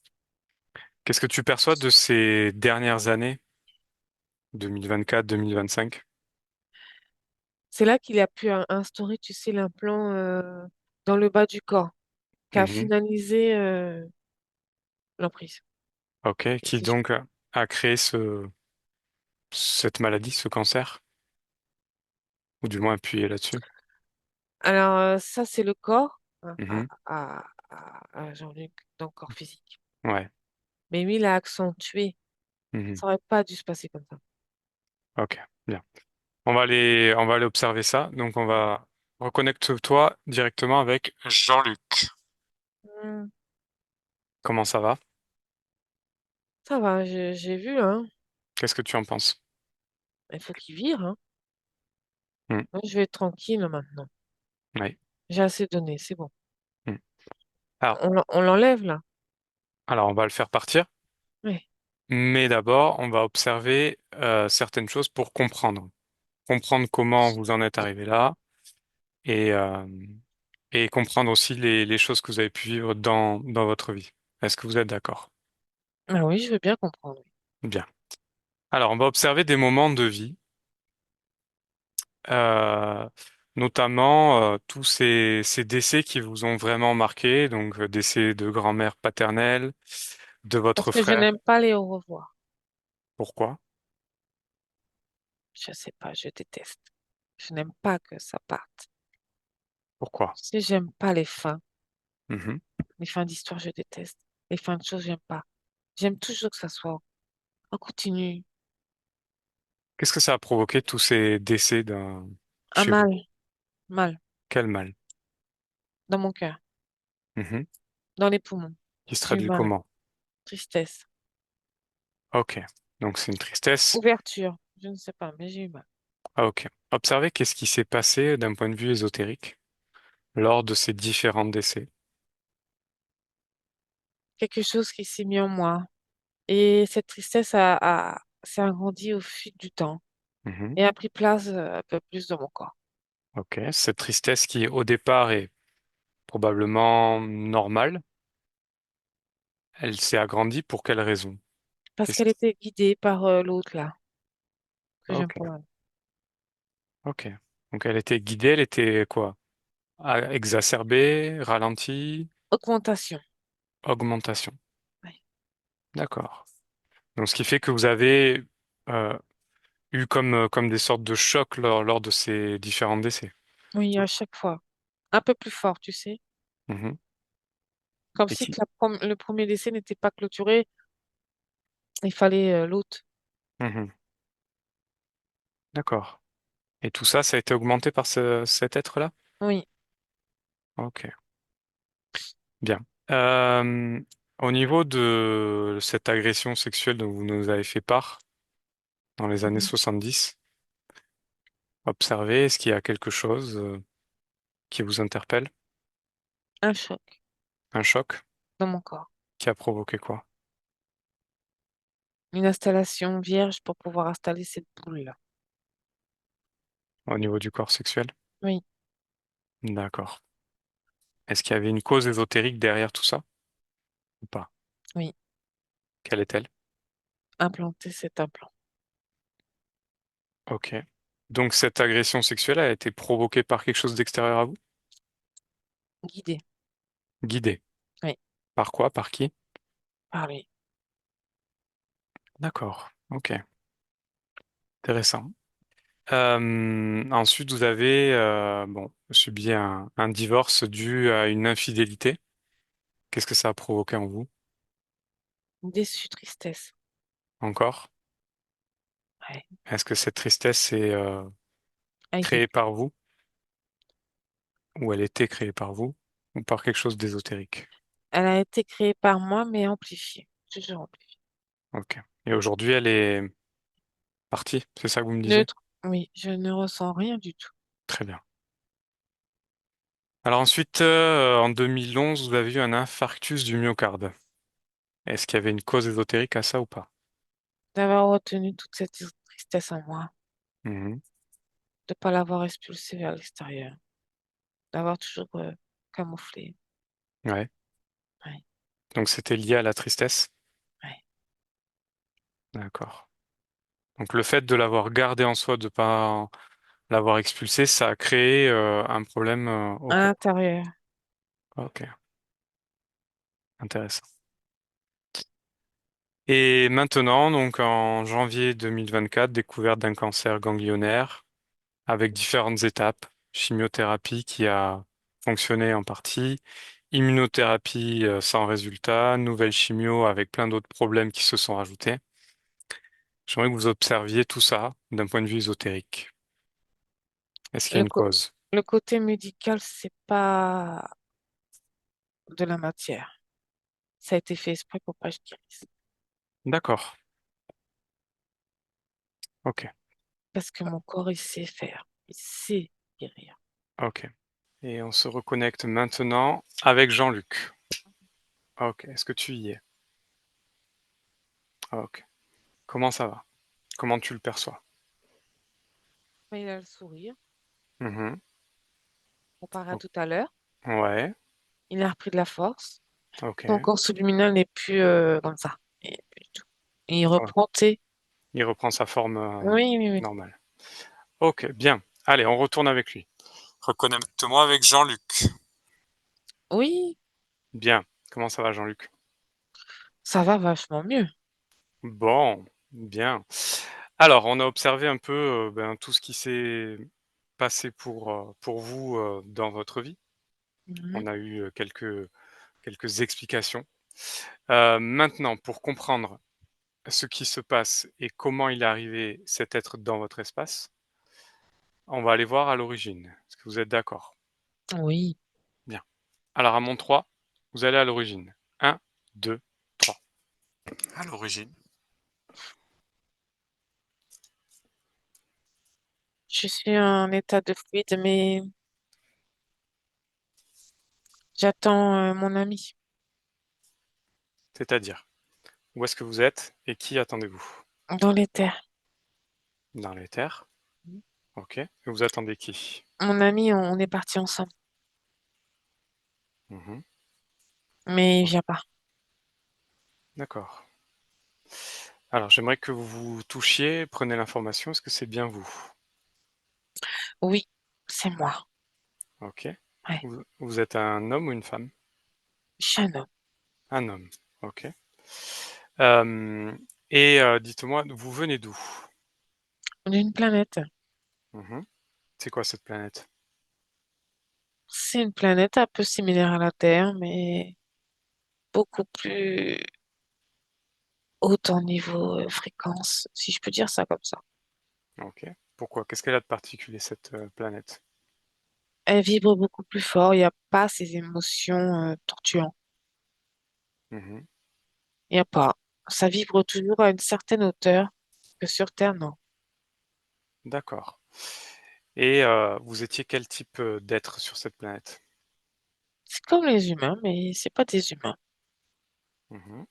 Qu'est-ce que tu perçois de ces dernières années, 2024-2025? C'est là qu'il a pu instaurer, tu sais, l'implant dans le bas du corps, qui a Mhm. finalisé l'emprise. Ok, qui Si je- donc a créé cette maladie, ce cancer, ou du moins appuyé là-dessus? Alors, ça, c'est le corps hein, Mhm. à Jean-Luc, dans le corps physique. Ouais. Mais lui, il a accentué. Mhm. Ça aurait pas dû se passer comme ça. Ok, bien. On va aller observer ça. Donc, on va reconnecte-toi directement avec Jean-Luc. Hmm, Comment ça va? ça va, j'ai vu, hein. Qu'est-ce que tu en penses? Il faut qu'il vire, hein. Hmm, Moi, je vais être tranquille maintenant. oui. J'ai assez donné, c'est bon. Hmm. Alors, On l'enlève, là. alors, on va le faire partir, Oui. mais d'abord, on va observer certaines choses pour comprendre comment vous en êtes arrivé là et, euh, et comprendre aussi les choses que vous avez pu vivre dans votre vie. Est-ce que vous êtes d'accord? Ah oui, je veux bien comprendre. Bien. Alors, on va observer des moments de vie, euh, notamment tous ces décès qui vous ont vraiment marqué, donc décès de grand-mère paternelle, de Parce votre que je frère. n'aime pas les au revoir. Pourquoi? Je sais pas, je déteste. Je n'aime pas que ça parte. Pourquoi? Tu sais, j'aime pas les fins. Mhm. Les fins d'histoire, je déteste. Les fins de choses, j'aime pas. J'aime toujours que ça soit on continue. Qu'est-ce que ça a provoqué tous ces décès Un chez vous? mal, mal, Quel mal? dans mon cœur, Mhm. dans les poumons. Qui se J'ai eu traduit mal, comment? tristesse, Ok. Donc c'est une tristesse. ouverture. Je ne sais pas, mais j'ai eu mal. Ah, ok. Observez qu'est-ce qui s'est passé d'un point de vue ésotérique lors de ces différents décès. Quelque chose qui s'est mis en moi. Et cette tristesse s'est agrandie au fil du temps Mhm. et a pris place un peu plus dans mon corps. Ok. Cette tristesse qui au départ est probablement normale, elle s'est agrandie pour quelle raison? Parce Qu'est-ce qu'elle qui... était guidée par l'autre là, que j'aime Ok. pas mal. Ok. Donc elle était guidée, elle était quoi? Exacerbée, ralentie, Augmentation. augmentation. Oui, D'accord. Donc ce qui fait que vous avez euh, eu comme des sortes de chocs lors de ces différents décès. oui, à chaque fois. Un peu plus fort, tu sais. Mhm. Comme Et si qui... que le premier décès n'était pas clôturé, il fallait l'autre. Mhm. D'accord. Et tout ça, ça a été augmenté par cet être-là? Oui, Ok, bien. Euh, Au niveau de cette agression sexuelle dont vous nous avez fait part dans les années mhm. 70, observez, est-ce qu'il y a quelque chose qui vous interpelle? Un choc Un choc dans mon corps. qui a provoqué quoi? Une installation vierge pour pouvoir installer cette boule-là. Au niveau du corps sexuel? Oui, D'accord. Est-ce qu'il y avait une cause ésotérique derrière tout ça ou pas? oui. Quelle est-elle? Implanter cet implant. Ok. Donc cette agression sexuelle a été provoquée par quelque chose d'extérieur à vous? Guidé. Guidée. Oui, Par quoi? Par qui? par lui. D'accord. Ok. Intéressant. Ensuite, vous avez bon, subi un divorce dû à une infidélité. Qu'est-ce que ça a provoqué en vous? Déçu, tristesse. Encore? Ouais. Est-ce que cette tristesse est A été, créée par vous ou elle était créée par vous ou par quelque chose d'ésotérique? elle a été créée par moi, mais amplifiée. Toujours amplifiée. Ok. Et aujourd'hui, elle est partie, c'est ça que vous me disiez? Neutre. Oui, je ne ressens rien du tout. Très bien. Alors ensuite, en 2011, vous avez eu un infarctus du myocarde. Est-ce qu'il y avait une cause ésotérique à ça ou pas? D'avoir retenu toute cette tristesse en moi, Mhm. de ne pas l'avoir expulsée vers l'extérieur, d'avoir toujours camouflé. Ouais. Ouais, Donc c'était lié à la tristesse? ouais. D'accord. Donc le fait de l'avoir gardé en soi, de pas l'avoir expulsé, ça a créé un problème au À cœur. l'intérieur, Ok, intéressant. Et maintenant, donc en janvier 2024, découverte d'un cancer ganglionnaire avec différentes étapes. Chimiothérapie qui a fonctionné en partie, immunothérapie sans résultat, nouvelle chimio avec plein d'autres problèmes qui se sont rajoutés. J'aimerais que vous observiez tout ça d'un point de vue ésotérique. Est-ce qu'il y a le, une co- cause? le côté médical, c'est pas de la matière. Ça a été fait exprès pour pas que je guérisse. D'accord. Ok. Parce que mon corps, il sait faire. Il sait guérir. Ok. Et on se reconnecte maintenant avec Jean-Luc. Ok. Est-ce que tu y es? Ok. Comment ça va? Comment tu le perçois? Mais il a le sourire, Mhm. comparé à O- tout à l'heure. Ouais. Il a repris de la force. Ok. Son corps subliminal n'est plus comme ça. Et, plus du tout. Et il Ouais. reprend, tu sais. Il reprend sa forme Oui, oui, oui. normale. Ok. Bien. Allez, on retourne avec lui. Reconnecte-moi avec Jean-Luc. Oui, Bien. Comment ça va, Jean-Luc? ça va vachement mieux. Bon. Bien. Alors, on a observé un peu ben, tout ce qui s'est passé pour vous dans votre vie. Mhm. On a eu quelques explications. Maintenant, pour comprendre ce qui se passe et comment il est arrivé cet être dans votre espace, on va aller voir à l'origine. Est-ce que vous êtes d'accord? Oui. Bien. Alors à mon 3, vous allez à l'origine. Un, 2, 3. À l'origine. Je suis en état de fluide, mais j'attends mon ami C'est-à-dire, où est-ce que vous êtes et qui attendez-vous? dans les terres. Dans les terres. Ok. Et vous attendez qui? Mon ami, on est partis ensemble, Mhm. mais il Ok. vient pas. D'accord. Alors j'aimerais que vous vous touchiez, prenez l'information. Est-ce que c'est bien vous? Oui, C'est moi. Ok. Ouais, Vous êtes un homme ou une femme? je suis un homme. Un homme. Ok. Euh, et dites-moi, vous venez d'où? On est une planète. Mhm. C'est quoi cette planète? C'est une planète un peu similaire à la Terre, mais beaucoup plus haute en niveau fréquence, si je peux dire ça comme ça. Ok. Pourquoi? Qu'est-ce qu'elle a de particulier cette planète? Elle vibre beaucoup plus fort, il n'y a pas ces émotions torturantes. Mhm. Il n'y a pas. Ça vibre toujours à une certaine hauteur que sur Terre, non. D'accord. Et vous étiez quel type d'être sur cette planète? C'est comme les humains, mais c'est pas des humains. Mhm.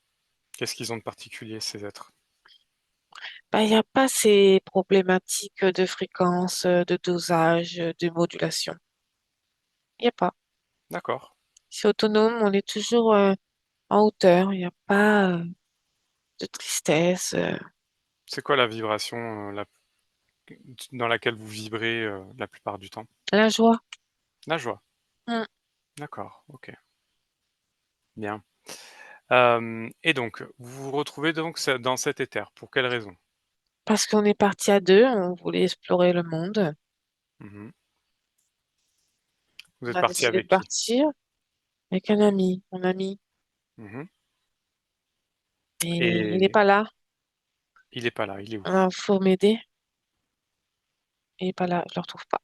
Qu'est-ce qu'ils ont de particulier, ces êtres? Bah, il n'y a pas ces problématiques de fréquence, de dosage, de modulation. Il n'y a pas. D'accord. C'est autonome, on est toujours en hauteur. Il n'y a pas de tristesse. C'est quoi la vibration dans laquelle vous vibrez la plupart du temps? La joie. La joie. Mm. D'accord. Ok. Bien. Et donc, vous vous retrouvez donc dans cet éther. Pour quelle raison? Parce qu'on est parti à deux, on voulait explorer le monde. Mhm. Vous On êtes a parti décidé de avec qui? partir avec un ami, mon ami. Mhm. Et il n'est Et pas là. il est pas là. Il est où? Il faut m'aider. Il n'est pas là, je le retrouve pas.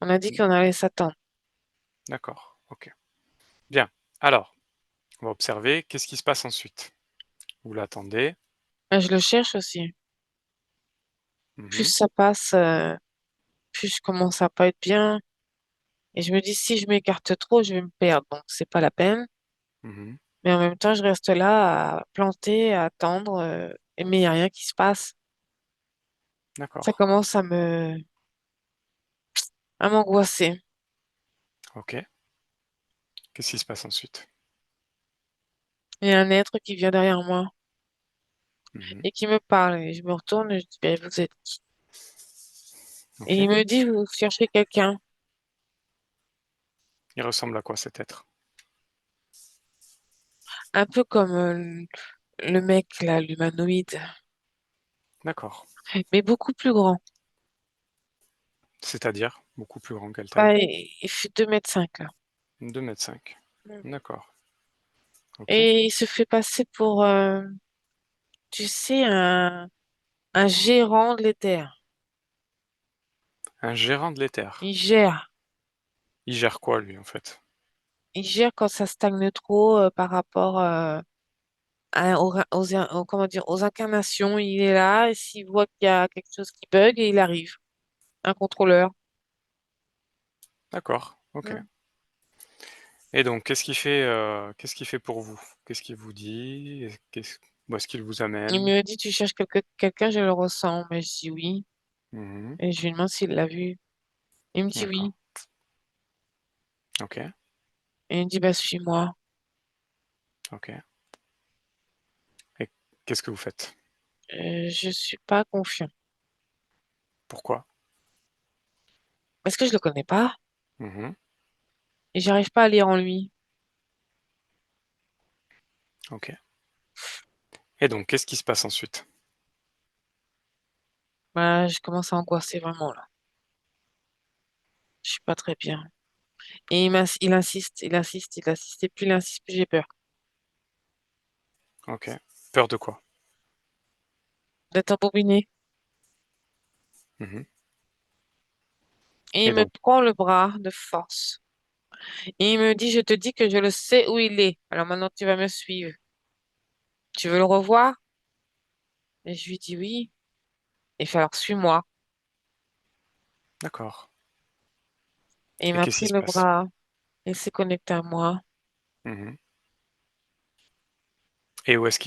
On a dit qu'on allait s'attendre. D'accord. Ok. Bien. Alors, on va observer. Qu'est-ce qui se passe ensuite? Vous l'attendez. Je le cherche aussi. Plus Mhm. ça passe, plus je commence à pas être bien. Et je me dis, si je m'écarte trop, je vais me perdre. Donc, c'est pas la peine. Mhm. Mais en même temps, je reste là à planter, à attendre, mais il n'y a rien qui se passe. Ça D'accord. commence à m'angoisser. Ok. Qu'est-ce qui se passe ensuite? Il y a un être qui vient derrière moi Mhm. et qui me parle. Et je me retourne et je dis, ben, vous êtes qui? Et Ok. il me dit, vous cherchez quelqu'un. Il ressemble à quoi cet être? Un peu comme le mec, là, l'humanoïde, D'accord. mais beaucoup plus grand. C'est-à-dire beaucoup plus grand, quelle taille? Bah, il fait 2,5 m, là. 2,5 m. Mm. D'accord. Ok. Et il se fait passer pour, tu sais, un gérant de l'éther. Un gérant de l'éther. Il gère. Il gère quoi, lui, en fait? Il gère quand ça stagne trop par rapport comment dire, aux incarnations. Il est là et s'il voit qu'il y a quelque chose qui bug, il arrive. Un contrôleur. D'accord. Ok. Mm. Et donc, qu'est-ce qu'il fait pour vous? Qu'est-ce qu'il vous dit? Où est-ce qu'il vous Il amène? me dit, tu cherches quelqu'un, je le ressens. Mais je dis oui. Mhm. Et je lui demande s'il l'a vu. Il me dit D'accord. oui. Ok. Et il me dit, bah, suis-moi. Ok. Et qu'est-ce que vous faites? Je suis pas confiant. Pourquoi? Parce que je le connais pas Mhm. et j'arrive pas à lire en lui. Ok. Et donc, qu'est-ce qui se passe ensuite? Bah, je commence à angoisser vraiment là. Je suis pas très bien. Et il insiste, il insiste, il insiste. Et plus il insiste, plus j'ai peur Ok. Peur de quoi? d'être embobiné. Mhm. Et il Et me donc, prend le bras de force. Et il me dit, je te dis que je le sais où il est. Alors maintenant, tu vas me suivre. Tu veux le revoir? Et je lui dis oui. Il fait alors, suis-moi. d'accord. Et il Et m'a qu'est-ce pris qui se le passe? bras. Il s'est connecté à moi. Mhm. Et où est-ce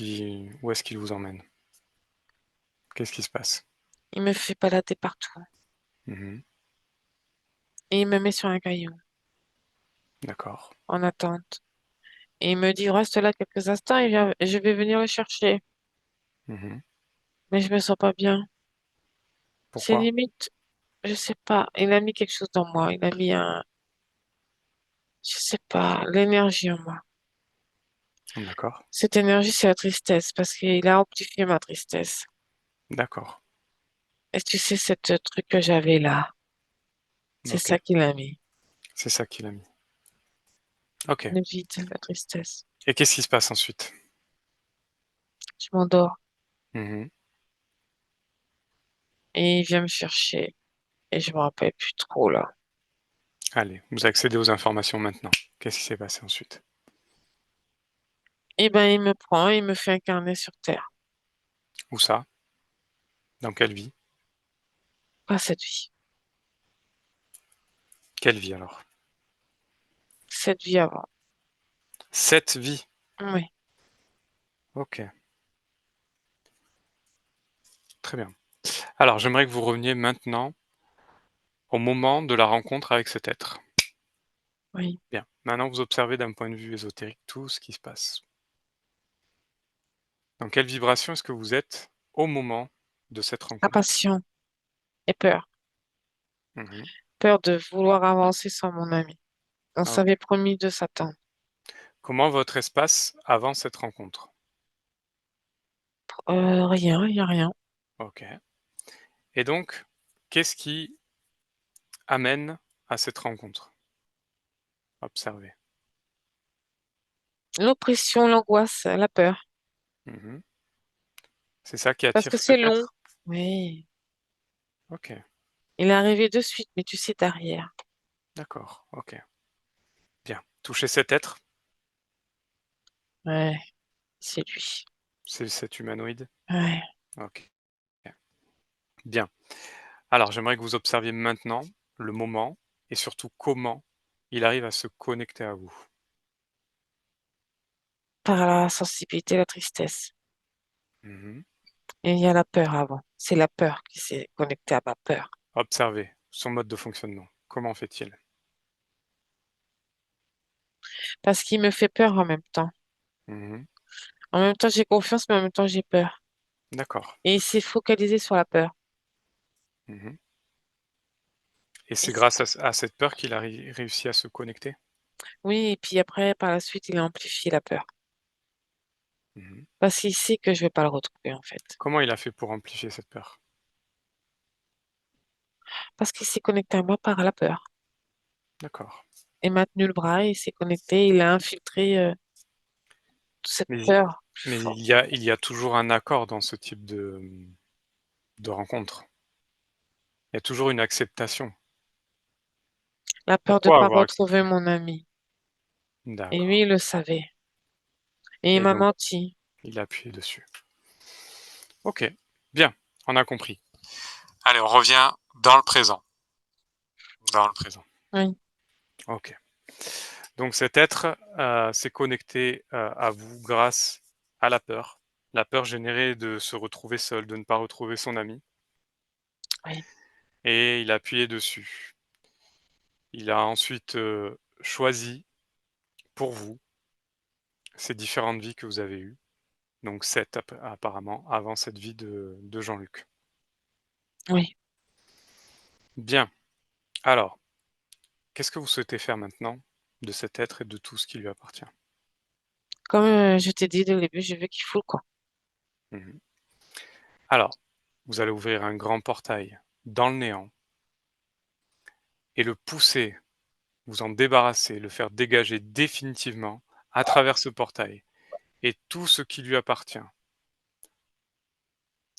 qu'il vous emmène? Qu'est-ce qui se passe? Il me fait balader partout. Mhm. Et il me met sur un caillou D'accord. en attente. Et il me dit, reste là quelques instants et je vais venir le chercher. Mhm. Mais je me sens pas bien. C'est Pourquoi? limite. je sais pas, il a mis quelque chose dans moi. Il a mis je sais pas, l'énergie en moi. D'accord, Cette énergie, c'est la tristesse parce qu'il a amplifié ma tristesse. d'accord, Et tu sais, cette truc que j'avais là, c'est ok. ça qu'il a mis. C'est ça qu'il a mis. Ok. Le vide, la tristesse. Et qu'est-ce qui se passe ensuite? Je m'endors Mhm. et il vient me chercher et je me rappelle plus trop là. Allez, vous accédez aux informations maintenant. Qu'est-ce qui s'est passé ensuite? Et ben, il me prend, il me fait incarner sur Terre. Où ça? Dans quelle vie? Pas cette vie. Quelle vie alors? Cette vie avant. Cette vie. Oui. Ok, très bien. Alors, j'aimerais que vous reveniez maintenant au moment de la rencontre avec cet être. Oui. Bien. Maintenant, vous observez d'un point de vue ésotérique tout ce qui se passe. Dans quelle vibration est-ce que vous êtes au moment de cette rencontre? Impatient et peur. Mhm. Peur de vouloir avancer sans mon ami. On Ok. s'avait promis de s'attendre. Comment votre espace avant cette rencontre? Rien, il n'y a rien. Ok. Et donc, qu'est-ce qui amène à cette rencontre? Observez. L'oppression, l'angoisse, la peur. Mhm. C'est ça qui Parce attire que c'est cet long. être? Oui. Ok, Il est arrivé de suite, mais tu sais derrière. d'accord, ok. Bien. Toucher cet être, Ouais, c'est lui. c'est cet humanoïde? Ouais. Ok, bien. Alors, j'aimerais que vous observiez maintenant le moment et surtout comment il arrive à se connecter à vous. Par la sensibilité, la tristesse. Mhm. Et il y a la peur avant. C'est la peur qui s'est connectée à ma peur. Observez son mode de fonctionnement. Comment fait-il? Parce qu'il me fait peur en même temps. Mhm. En même temps, j'ai confiance, mais en même temps, j'ai peur. D'accord. Et il s'est focalisé sur la peur. Mhm. Et Et c'est c- grâce à cette peur qu'il a réussi à se connecter? oui, et puis après, par la suite, il a amplifié la peur. Mhm. Parce qu'il sait que je vais pas le retrouver, en fait. Comment il a fait pour amplifier cette peur? Parce qu'il s'est connecté à moi par la peur. D'accord. Il m'a tenu le bras, il s'est connecté, il a infiltré toute cette Mais, peur plus mais forte. il y a toujours un accord dans ce type de rencontre. Il y a toujours une acceptation. La peur de Pourquoi pas avoir retrouver accepté? mon ami. Et lui, D'accord. il le savait. Et il Et m'a donc, menti. il a appuyé dessus. Ok, bien, on a compris. Allez, on revient dans le présent. Dans le présent. Oui, Ok. Donc cet être s'est connecté à vous grâce à la peur générée de se retrouver seul, de ne pas retrouver son ami, oui, et il a appuyé dessus. Il a ensuite choisi pour vous ces différentes vies que vous avez eues, donc 7 apparemment, avant cette vie de Jean-Luc. oui. Bien, alors, qu'est-ce que vous souhaitez faire maintenant de cet être et de tout ce qui lui appartient? Comme je t'ai dit dès le début, je veux qu'il fout le camp. Mhm. Alors, vous allez ouvrir un grand portail dans le néant et le pousser, vous en débarrasser, le faire dégager définitivement à travers ce portail. Et tout ce qui lui appartient,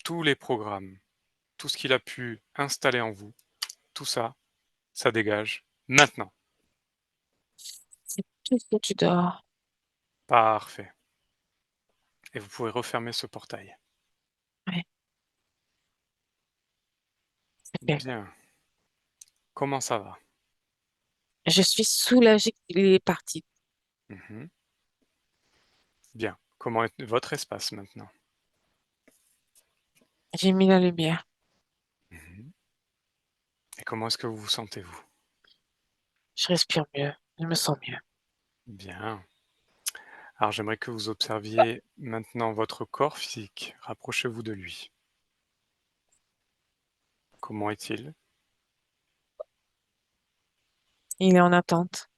tous les programmes, tout ce qu'il a pu installer en vous, tout ça, ça dégage maintenant. C'est tout foutu dehors. Parfait. Et vous pouvez refermer ce portail. Ouais, c'est fait. Bien. Comment ça va? Je suis soulagée qu'il est parti. Mhm. Bien. Comment est votre espace maintenant? J'ai mis la lumière. Mhm. Et comment est-ce que vous vous sentez-vous? Je respire mieux. Je me sens mieux. Bien. Alors j'aimerais que vous observiez maintenant votre corps physique. Rapprochez-vous de lui. Comment est-il? Il est en attente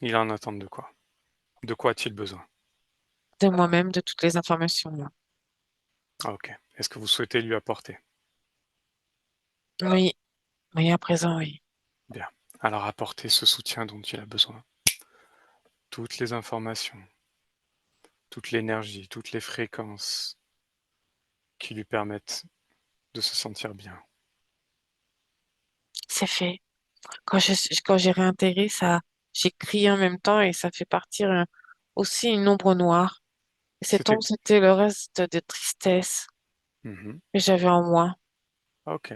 Il est en attente de quoi? De quoi a-t-il besoin? de moi-même, de toutes les informations là. Ah, ok. Est-ce que vous souhaitez lui apporter? Oui, oui, à présent, oui. Bien. Alors apportez ce soutien dont il a besoin. Toutes les informations, toute l'énergie, toutes les fréquences qui lui permettent de se sentir bien. C'est fait. Quand j'ai réintégré ça, j'ai crié en même temps et ça fait partir aussi une ombre noire. Et cette C'était... ombre, c'était le reste de tristesse Mhm. que j'avais en moi. Ok,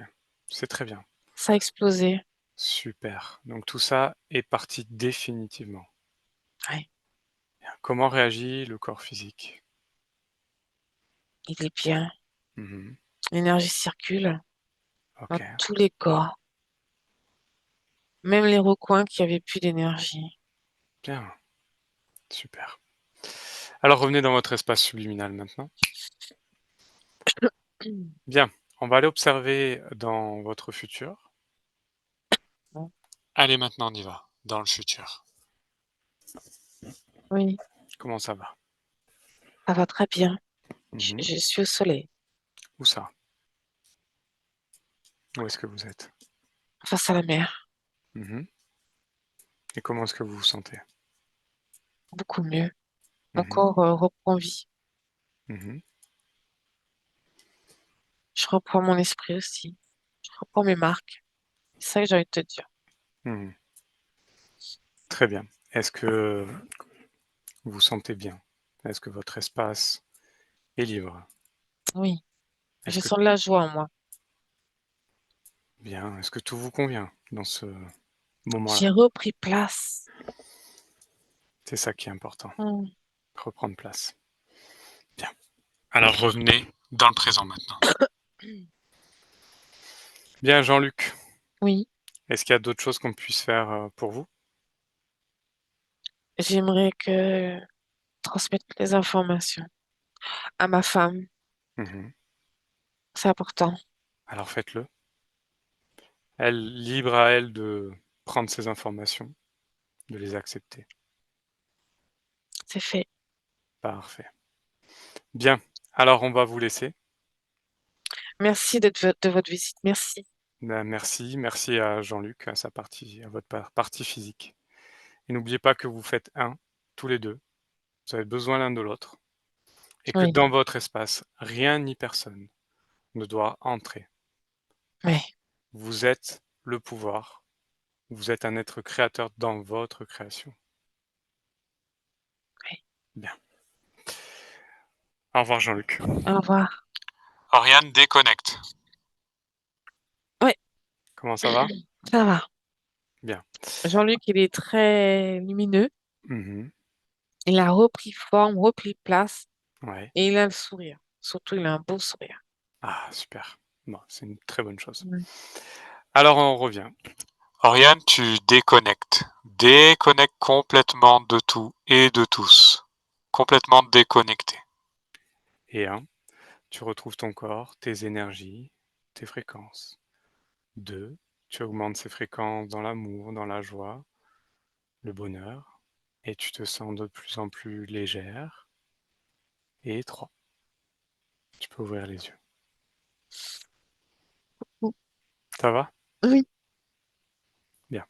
c'est très bien. Ça a explosé. Super. Donc tout ça est parti définitivement. Ouais, Bien. Comment réagit le corps physique? il est bien. Mhm. L'énergie circule Ok, dans tous les corps, même les recoins qui avaient plus d'énergie. bien, super. Alors revenez dans votre espace subliminal maintenant. Bien, on va aller observer dans votre futur. Allez, maintenant on y va, dans le futur. Oui, Comment ça va? ça va très bien. Mhm. Je suis au soleil, Où ça? Où est-ce que vous êtes? face à la mer. Mhm. Et comment est-ce que vous vous sentez? Beaucoup mieux. Mon Mhm. corps reprend vie. Mhm. Je reprends mon esprit aussi. Je reprends mes marques. C'est ça que j'ai envie de te dire. Mhm. Très bien. Est-ce que vous vous sentez bien? Est-ce que votre espace est libre? Oui, Est-ce je que sens de la joie en moi. bien, est-ce que tout vous convient dans ce J'ai moment-là? repris place. C'est ça qui est important, Hmm. reprendre place. Bien. Alors revenez dans le présent maintenant. Bien, Jean-Luc, Oui, est-ce qu'il y a d'autres choses qu'on puisse faire pour vous? j'aimerais que transmettre les informations à ma femme. Mhm. C'est important. Alors faites-le. Elle, libre à elle de prendre ces informations, de les accepter. C'est fait. Parfait. Bien. Alors on va vous laisser. Merci de votre visite. Merci. Ben, merci, merci à Jean-Luc, à sa partie, à votre partie physique. Et n'oubliez pas que vous faites un, tous les deux. Vous avez besoin l'un de l'autre. Et que Oui, dans votre espace, rien ni personne ne doit entrer. oui, Vous êtes le pouvoir. Vous êtes un être créateur dans votre création. oui. Bien. Au revoir Jean-Luc. Au revoir. Oriane déconnecte. Oui, Comment ça va? ça va. Bien. Jean-Luc, il est très lumineux. Mhm. Il a repris forme, repris place Ouais. et il a le sourire. Surtout, il a un beau sourire. Ah, super. Bon, c'est une très bonne chose. Oui. Alors on revient. Oriane, tu déconnectes. Déconnecte complètement de tout et de tous. Complètement déconnecté. Et un, tu retrouves ton corps, tes énergies, tes fréquences. 2, tu augmentes ces fréquences dans l'amour, dans la joie, le bonheur, et tu te sens de plus en plus légère. Et 3, tu peux ouvrir les yeux. Ça va? Oui. Bien.